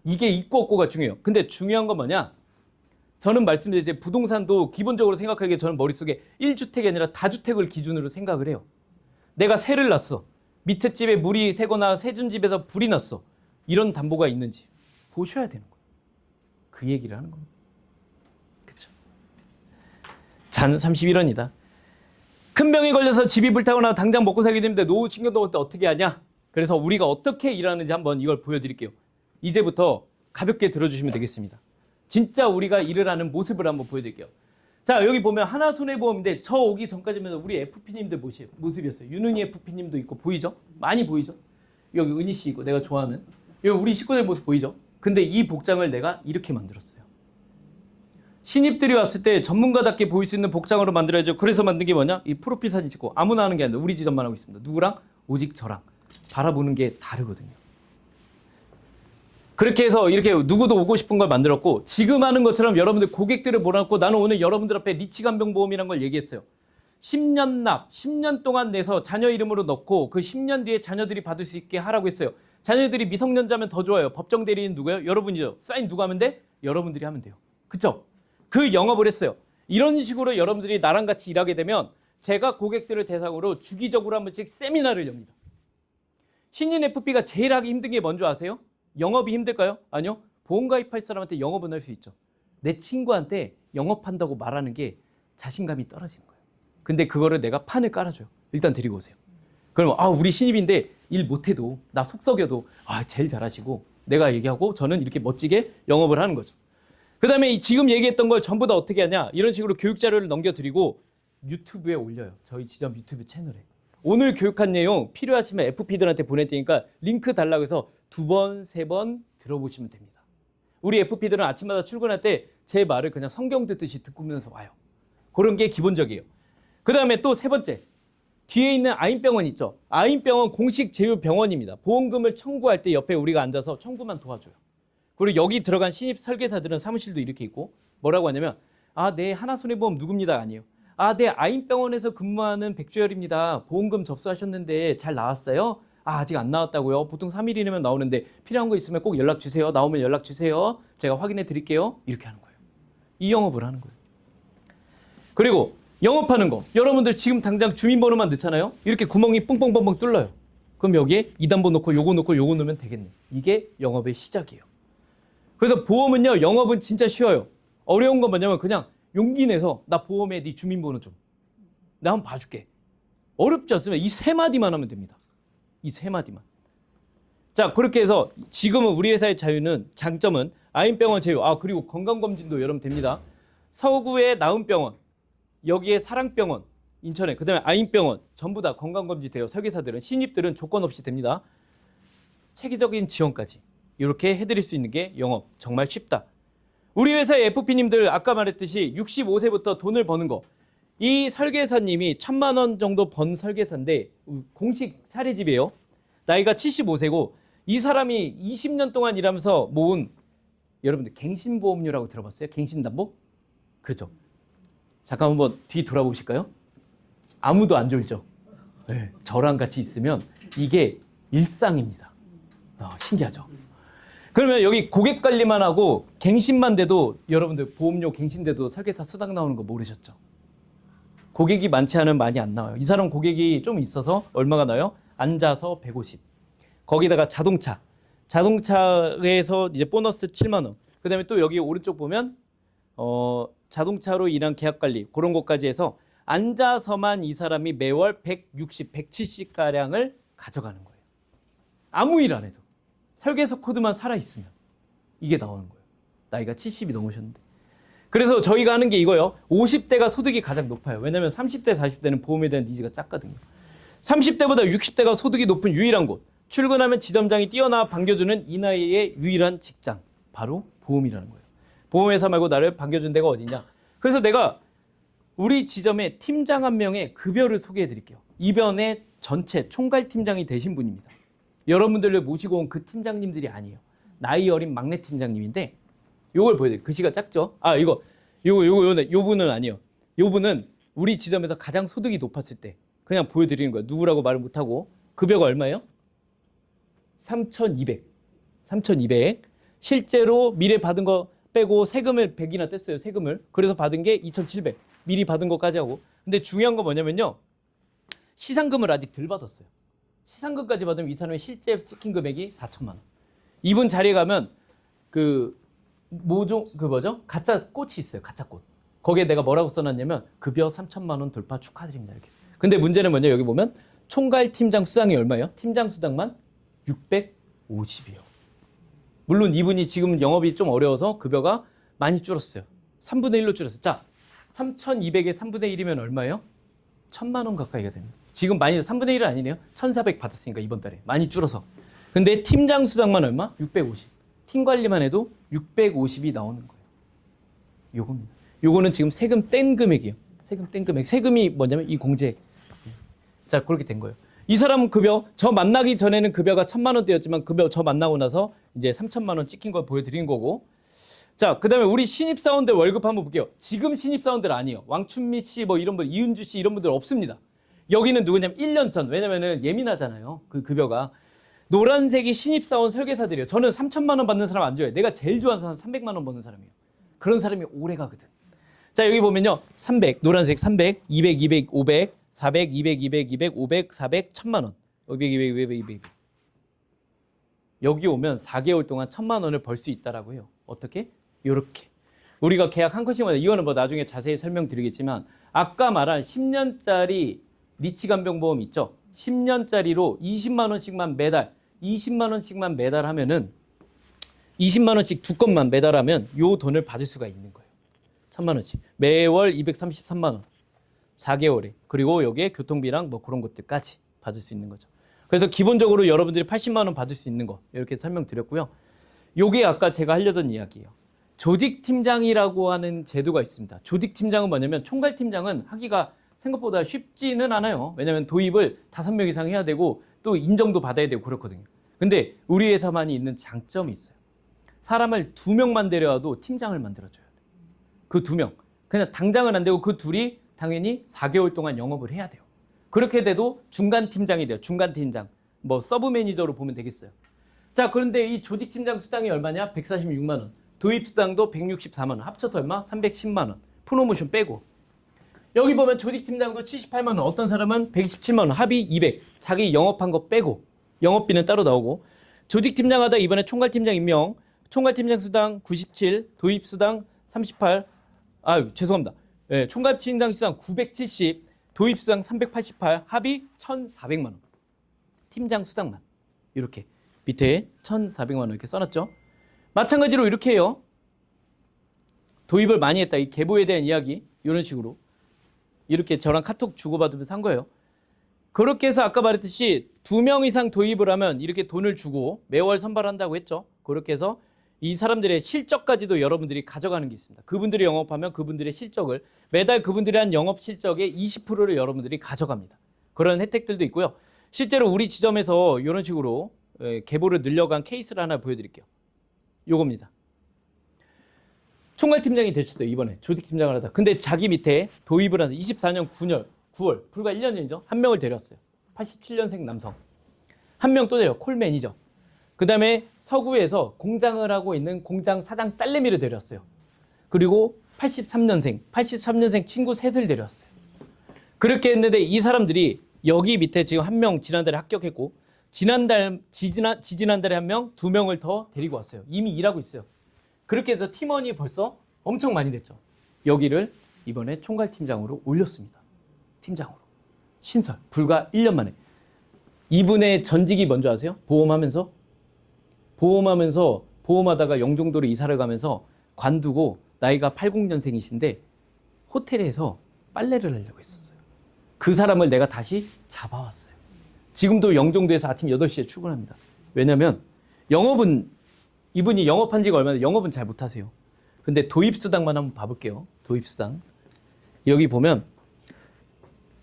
이게 있고 없고가 중요해요. 근데 중요한 건 뭐냐? 저는 말씀드린 이제 부동산도 기본적으로 생각하기에 저는 머릿속에 1주택이 아니라 다주택을 기준으로 생각을 해요. 내가 새를 났어. 밑에 집에 물이 새거나 새준 집에서 불이 났어. 이런 담보가 있는지 보셔야 되는 거예요. 그 얘기를 하는 겁니다. 그렇죠? 잔 31원이다. 큰 병에 걸려서 집이 불타거나 당장 먹고 살게 되는데 노후 친구도 어떻게 하냐? 그래서 우리가 어떻게 일하는지 한번 이걸 보여드릴게요. 이제부터 가볍게 들어주시면 되겠습니다. 진짜 우리가 일을 하는 모습을 한번 보여드릴게요. 자, 여기 보면 하나손해보험인데 저 오기 전까지면 우리 FP님들 모습이었어요. 윤은희 FP님도 있고 보이죠? 많이 보이죠? 여기 은희 씨 있고 내가 좋아하는 여기 우리 식구들 모습 보이죠? 근데 이 복장을 내가 이렇게 만들었어요. 신입들이 왔을 때 전문가답게 보일 수 있는 복장으로 만들어야죠. 그래서 만든 게 뭐냐? 이 프로필 사진 찍고 아무나 하는 게 아니라 우리 지점만 하고 있습니다. 누구랑? 오직 저랑. 바라보는 게 다르거든요. 그렇게 해서 이렇게 누구도 오고 싶은 걸 만들었고, 지금 하는 것처럼 여러분들 고객들을 몰아놓고 나는 오늘 여러분들 앞에 리치간병보험이라는 걸 얘기했어요. 10년 납, 10년 동안 내서 자녀 이름으로 넣고 그 10년 뒤에 자녀들이 받을 수 있게 하라고 했어요. 자녀들이 미성년자면 더 좋아요. 법정 대리인 누구예요? 여러분이죠. 사인 누가 하면 돼? 여러분들이 하면 돼요. 그쵸? 그 영업을 했어요. 이런 식으로 여러분들이 나랑 같이 일하게 되면 제가 고객들을 대상으로 주기적으로 한 번씩 세미나를 엽니다. 신인 FP가 제일 하기 힘든 게 뭔지 아세요? 영업이 힘들까요? 아니요. 보험 가입할 사람한테 영업은 할 수 있죠. 내 친구한테 영업한다고 말하는 게 자신감이 떨어지는 거예요. 근데 그거를 내가 판을 깔아줘요. 일단 데리고 오세요. 그러면 우리 신입인데 일 못해도 나 속 썩여도 제일 잘하시고 내가 얘기하고 저는 이렇게 멋지게 영업을 하는 거죠. 그 다음에 지금 얘기했던 걸 전부 다 어떻게 하냐? 이런 식으로 교육 자료를 넘겨드리고 유튜브에 올려요. 저희 지점 유튜브 채널에. 오늘 교육한 내용 필요하시면 FP들한테 보낼 테니까 링크 달라고 해서 2번, 3번 들어보시면 됩니다. 우리 FP들은 아침마다 출근할 때 제 말을 그냥 성경 듣듯이 듣고면서 와요. 그런 게 기본적이에요. 그 다음에 또 세 번째. 뒤에 있는 아인병원 있죠. 아인병원 공식 제휴병원입니다. 보험금을 청구할 때 옆에 우리가 앉아서 청구만 도와줘요. 그리고 여기 들어간 신입 설계사들은 사무실도 이렇게 있고 뭐라고 하냐면 네 하나손해보험 누굽니다 아니에요. 네 아인병원에서 근무하는 백주열입니다. 보험금 접수하셨는데 잘 나왔어요? 아직 안 나왔다고요? 보통 3일이면 나오는데 필요한 거 있으면 꼭 연락 주세요. 나오면 연락 주세요. 제가 확인해 드릴게요. 이렇게 하는 거예요. 이 영업을 하는 거예요. 그리고 영업하는 거. 여러분들 지금 당장 주민번호만 넣잖아요. 이렇게 구멍이 뻥뻥뻥뻥 뚫려요. 그럼 여기에 이단번 넣고 요거 넣고 요거 넣으면 되겠네. 이게 영업의 시작이에요. 그래서 보험은요. 영업은 진짜 쉬워요. 어려운 건 뭐냐면 그냥 용기 내서 나 보험에 네 주민번호 좀. 나 한번 봐줄게. 어렵지 않습니다. 이 세 마디만 하면 됩니다. 이 세 마디만. 자, 그렇게 해서 지금은 우리 회사의 자유는 장점은 아인병원 제휴. 그리고 건강검진도 여러분 됩니다. 서구의 나은병원, 여기에 사랑병원, 인천에 그다음에 아인병원 전부 다 건강검진 돼요. 설계사들은 신입들은 조건 없이 됩니다. 체계적인 지원까지 이렇게 해드릴 수 있는 게 영업 정말 쉽다. 우리 회사의 FP님들 아까 말했듯이 65세부터 돈을 버는 거. 이 설계사님이 1,000만 원 정도 번 설계사인데 공식 사례집이에요. 나이가 75세고 이 사람이 20년 동안 일하면서 모은 여러분들 갱신보험료라고 들어봤어요? 갱신담보? 그렇죠. 잠깐 한번 뒤 돌아보실까요? 아무도 안 졸죠. 네, 저랑 같이 있으면 이게 일상입니다. 신기하죠? 그러면 여기 고객 관리만 하고 갱신만 돼도 여러분들 보험료 갱신돼도 설계사 수당 나오는 거 모르셨죠? 고객이 많지 않으면 많이 안 나와요. 이 사람 고객이 좀 있어서 얼마가 나요? 앉아서 150. 거기다가 자동차에서 이제 보너스 7만 원. 그다음에 또 여기 오른쪽 보면 자동차로 인한 계약 관리 그런 것까지 해서 앉아서만 이 사람이 매월 160, 170 가량을 가져가는 거예요. 아무 일 안 해도 설계서 코드만 살아 있으면 이게 나오는 거예요. 나이가 70이 넘으셨는데. 그래서 저희가 하는 게 이거예요. 50대가 소득이 가장 높아요. 왜냐하면 30대, 40대는 보험에 대한 니즈가 작거든요. 30대보다 60대가 소득이 높은 유일한 곳. 출근하면 지점장이 뛰어나와 반겨주는 이 나이의 유일한 직장. 바로 보험이라는 거예요. 보험회사 말고 나를 반겨준 데가 어디냐. 그래서 내가 우리 지점의 팀장 한 명의 급여를 소개해 드릴게요. 이변의 전체 총괄팀장이 되신 분입니다. 여러분들을 모시고 온 그 팀장님들이 아니에요. 나이 어린 막내 팀장님인데 요걸 보여드려요. 글씨가 작죠? 아, 요 분은 아니에요. 요 분은 우리 지점에서 가장 소득이 높았을 때 그냥 보여드리는 거예요. 누구라고 말을 못하고. 급여가 얼마예요? 3,200. 실제로 미래 받은 거 빼고 세금을 100이나 뗐어요. 세금을. 그래서 받은 게 2,700. 미리 받은 것까지 하고. 근데 중요한 건 뭐냐면요. 시상금을 아직 덜 받았어요. 시상금까지 받으면 이 사람이 실제 찍힌 금액이 4천만 원. 이분 자리에 가면 가짜 꽃이 있어요. 가짜 꽃. 거기에 내가 뭐라고 써놨냐면 급여 3천만 원 돌파 축하드립니다. 이렇게. 근데 문제는 뭐냐? 여기 보면 총괄 팀장 수당이 얼마예요? 팀장 수당만 650이요. 물론 이분이 지금 영업이 좀 어려워서 급여가 많이 줄었어요. 3분의 1로 줄었어요. 자, 3,200에 3분의 1이면 얼마예요? 1,000만 원 가까이가 됩니다. 지금 많이 3분의 1은 아니네요. 1,400 받았으니까 이번 달에 많이 줄어서. 근데 팀장 수당만 얼마? 650. 팀 관리만 해도 650이 나오는 거예요. 요겁니다. 요거는 지금 세금 뗀 금액이에요. 세금 뗀 금액. 세금이 뭐냐면 이 공제. 자, 그렇게 된 거예요. 이 사람은 급여, 저 만나기 전에는 급여가 1,000만 원대였지만 급여 저 만나고 나서 이제 3,000만 원 찍힌 걸 보여드린 거고. 자, 그 다음에 우리 신입사원들 월급 한번 볼게요. 지금 신입사원들 아니에요. 왕춘미 씨, 뭐 이런 분, 이은주 씨 이런 분들 없습니다. 여기는 누구냐면 1년 전. 왜냐면은 예민하잖아요. 그 급여가. 노란색이 신입사원 설계사들이에요. 저는 3,000만 원 받는 사람 안 줘요. 내가 제일 좋아하는 사람 300만 원 버는 사람이에요. 그런 사람이 오래 가거든. 자, 여기 보면요. 300, 노란색 300, 200, 200, 500, 400, 200, 200, 200, 500, 400, 1,000만 원. 500, 200, 200, 200. 여기 오면 4개월 동안 1,000만 원을 벌 수 있다라고 해요. 어떻게? 요렇게. 우리가 계약 한 컷이면 이거는 뭐 나중에 자세히 설명드리겠지만 아까 말한 10년짜리 리치간병보험 있죠? 10년짜리로 20만 원씩만 매달 20만 원씩만 매달 하면은 20만 원씩 두 건만 매달 하면 요 돈을 받을 수가 있는 거예요. 1,000만 원씩. 매월 233만 원. 4개월에. 그리고 여기에 교통비랑 뭐 그런 것들까지 받을 수 있는 거죠. 그래서 기본적으로 여러분들이 80만 원 받을 수 있는 거 이렇게 설명드렸고요. 요게 아까 제가 하려던 이야기예요. 조직팀장이라고 하는 제도가 있습니다. 조직팀장은 뭐냐면 총괄팀장은 하기가 생각보다 쉽지는 않아요. 왜냐하면 도입을 5명 이상 해야 되고 또 인정도 받아야 되고 그렇거든요. 근데 우리 회사만이 있는 장점이 있어요. 사람을 2명만 데려와도 팀장을 만들어줘요. 그 2명. 그냥 당장은 안 되고 그 둘이 당연히 4개월 동안 영업을 해야 돼요. 그렇게 돼도 중간 팀장이 돼요. 중간 팀장. 뭐 서브 매니저로 보면 되겠어요. 자, 그런데 이 조직팀장 수당이 얼마냐? 146만 원. 도입 수당도 164만 원. 합쳐서 얼마? 310만 원. 프로모션 빼고. 여기 보면 조직팀장도 78만 원. 어떤 사람은 127만 원. 합의 200. 자기 영업한 거 빼고. 영업비는 따로 나오고. 조직팀장 하다 이번에 총괄팀장 임명. 총괄팀장 수당 97. 도입 수당 38. 죄송합니다. 네, 총괄팀장 수당 970. 도입 수당 388. 합의 1,400만 원. 팀장 수당만. 이렇게. 밑에 1,400만 원 이렇게 써놨죠. 마찬가지로 이렇게 해요. 도입을 많이 했다. 이 계보에 대한 이야기. 이런 식으로. 이렇게 저랑 카톡 주고받으면서 한 거예요. 그렇게 해서 아까 말했듯이 2명 이상 도입을 하면 이렇게 돈을 주고 매월 선발한다고 했죠. 그렇게 해서 이 사람들의 실적까지도 여러분들이 가져가는 게 있습니다. 그분들이 영업하면 그분들의 실적을 매달 그분들이 한 영업 실적의 20%를 여러분들이 가져갑니다. 그런 혜택들도 있고요. 실제로 우리 지점에서 이런 식으로 계보를 늘려간 케이스를 하나 보여드릴게요. 요겁니다. 총괄팀장이 되셨어요. 이번에 조직팀장을 하다. 근데 자기 밑에 도입을 한 24년 9월 불과 1년 전이죠. 한 명을 데렸어요. 87년생 남성. 한 명 또 데려. 콜 매니저. 그 다음에 서구에서 공장을 하고 있는 공장 사장 딸내미를 데렸어요. 그리고 83년생 친구 셋을 데렸어요. 그렇게 했는데 이 사람들이 여기 밑에 지금 한 명 지난달에 합격했고 지지난달에 한 명, 2명을 더 데리고 왔어요. 이미 일하고 있어요. 그렇게 해서 팀원이 벌써 엄청 많이 됐죠. 여기를 이번에 총괄팀장으로 올렸습니다. 팀장으로. 신설. 불과 1년 만에. 이분의 전직이 뭔지 아세요? 보험하다가 영종도로 이사를 가면서 관두고 나이가 80년생이신데 호텔에서 빨래를 하려고 했었어요. 그 사람을 내가 다시 잡아왔어요. 지금도 영종도에서 아침 8시에 출근합니다. 왜냐면 이분이 영업한 지가 얼마나 영업은 잘 못하세요. 근데 도입수당만 한번 봐볼게요. 도입수당. 여기 보면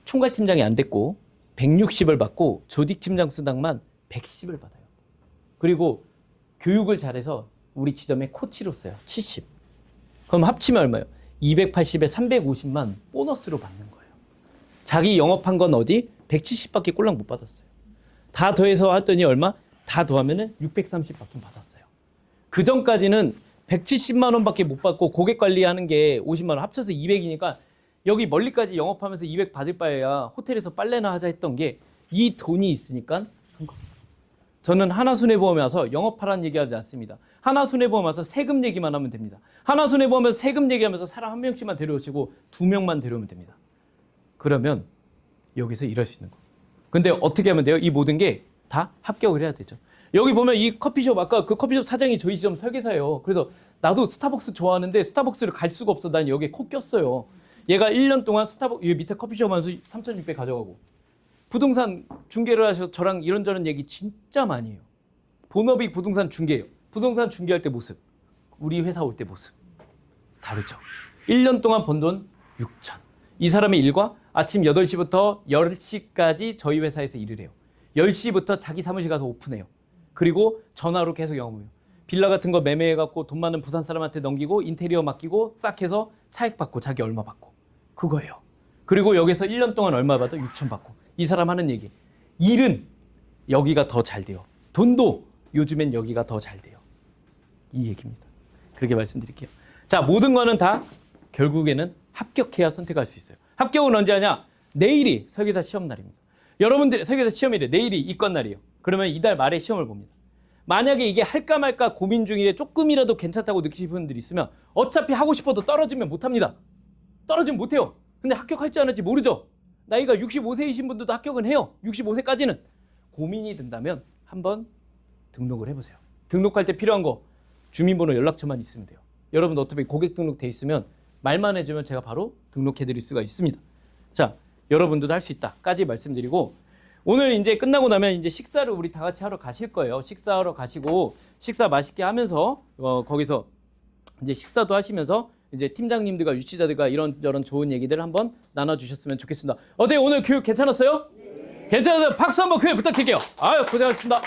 총괄팀장이 안 됐고 160을 받고 조직팀장 수당만 110을 받아요. 그리고 교육을 잘해서 우리 지점의 코치로 써요. 70. 그럼 합치면 얼마예요? 280에 350만 보너스로 받는 거예요. 자기 영업한 건 어디? 170밖에 꼴랑 못 받았어요. 다 더해서 했더니 얼마? 다 더하면은 630밖에 받았어요. 그 전까지는 170만 원밖에 못 받고 고객 관리하는 게 50만 원 합쳐서 200이니까 여기 멀리까지 영업하면서 200 받을 바에야 호텔에서 빨래나 하자 했던 게 이 돈이 있으니까 한 겁니다. 저는 하나손해보험에 와서 영업하라는 얘기하지 않습니다. 하나손해보험 와서 세금 얘기만 하면 됩니다. 하나손해보험에서 세금 얘기하면서 사람 한 명씩만 데려오시고 2명만 데려오면 됩니다. 그러면 여기서 일할 수 있는 거예요. 근데 어떻게 하면 돼요? 이 모든 게 다 합격을 해야 되죠. 여기 보면 이 커피숍, 아까 그 커피숍 사장이 저희 지점 설계사예요. 그래서 나도 스타벅스 좋아하는데 스타벅스를 갈 수가 없어. 난 여기에 코 꼈어요. 얘가 1년 동안 스타벅스, 여기 밑에 커피숍 하면서 3,600 가져가고. 부동산 중개를 하셔서 저랑 이런저런 얘기 진짜 많이 해요. 본업이 부동산 중개예요. 부동산 중개할 때 모습, 우리 회사 올 때 모습 다르죠. 1년 동안 번 돈 6천. 이 사람의 일과 아침 8시부터 10시까지 저희 회사에서 일을 해요. 10시부터 자기 사무실 가서 오픈해요. 그리고 전화로 계속 영업해요. 빌라 같은 거 매매해갖고 돈 많은 부산 사람한테 넘기고 인테리어 맡기고 싹 해서 차액 받고 자기 얼마 받고 그거예요. 그리고 여기서 1년 동안 얼마 받아? 6천 받고. 이 사람 하는 얘기. 일은 여기가 더 잘 돼요. 돈도 요즘엔 여기가 더 잘 돼요. 이 얘기입니다. 그렇게 말씀드릴게요. 자, 모든 거는 다 결국에는 합격해야 선택할 수 있어요. 합격은 언제 하냐? 내일이 설계사 시험 날입니다. 여러분들 설계사 시험이래. 내일이 이건 날이에요. 그러면 이달 말에 시험을 봅니다. 만약에 이게 할까 말까 고민 중인데 조금이라도 괜찮다고 느끼시는 분들이 있으면 어차피 하고 싶어도 떨어지면 못합니다. 떨어지면 못해요. 근데 합격할지 안 할지 모르죠. 나이가 65세이신 분들도 합격은 해요. 65세까지는. 고민이 든다면 한번 등록을 해보세요. 등록할 때 필요한 거 주민번호 연락처만 있으면 돼요. 여러분 어차피 고객 등록돼 있으면 말만 해주면 제가 바로 등록해드릴 수가 있습니다. 자, 여러분들도 할 수 있다까지 말씀드리고 오늘 이제 끝나고 나면 이제 식사를 우리 다 같이 하러 가실 거예요. 식사하러 가시고 식사 맛있게 하면서 거기서 이제 식사도 하시면서 이제 팀장님들과 유치자들과 이런저런 좋은 얘기들을 한번 나눠주셨으면 좋겠습니다. 어때요? 오늘 교육 괜찮았어요? 네. 괜찮아서 박수 한번 크게 부탁드릴게요. 아유, 고생하셨습니다.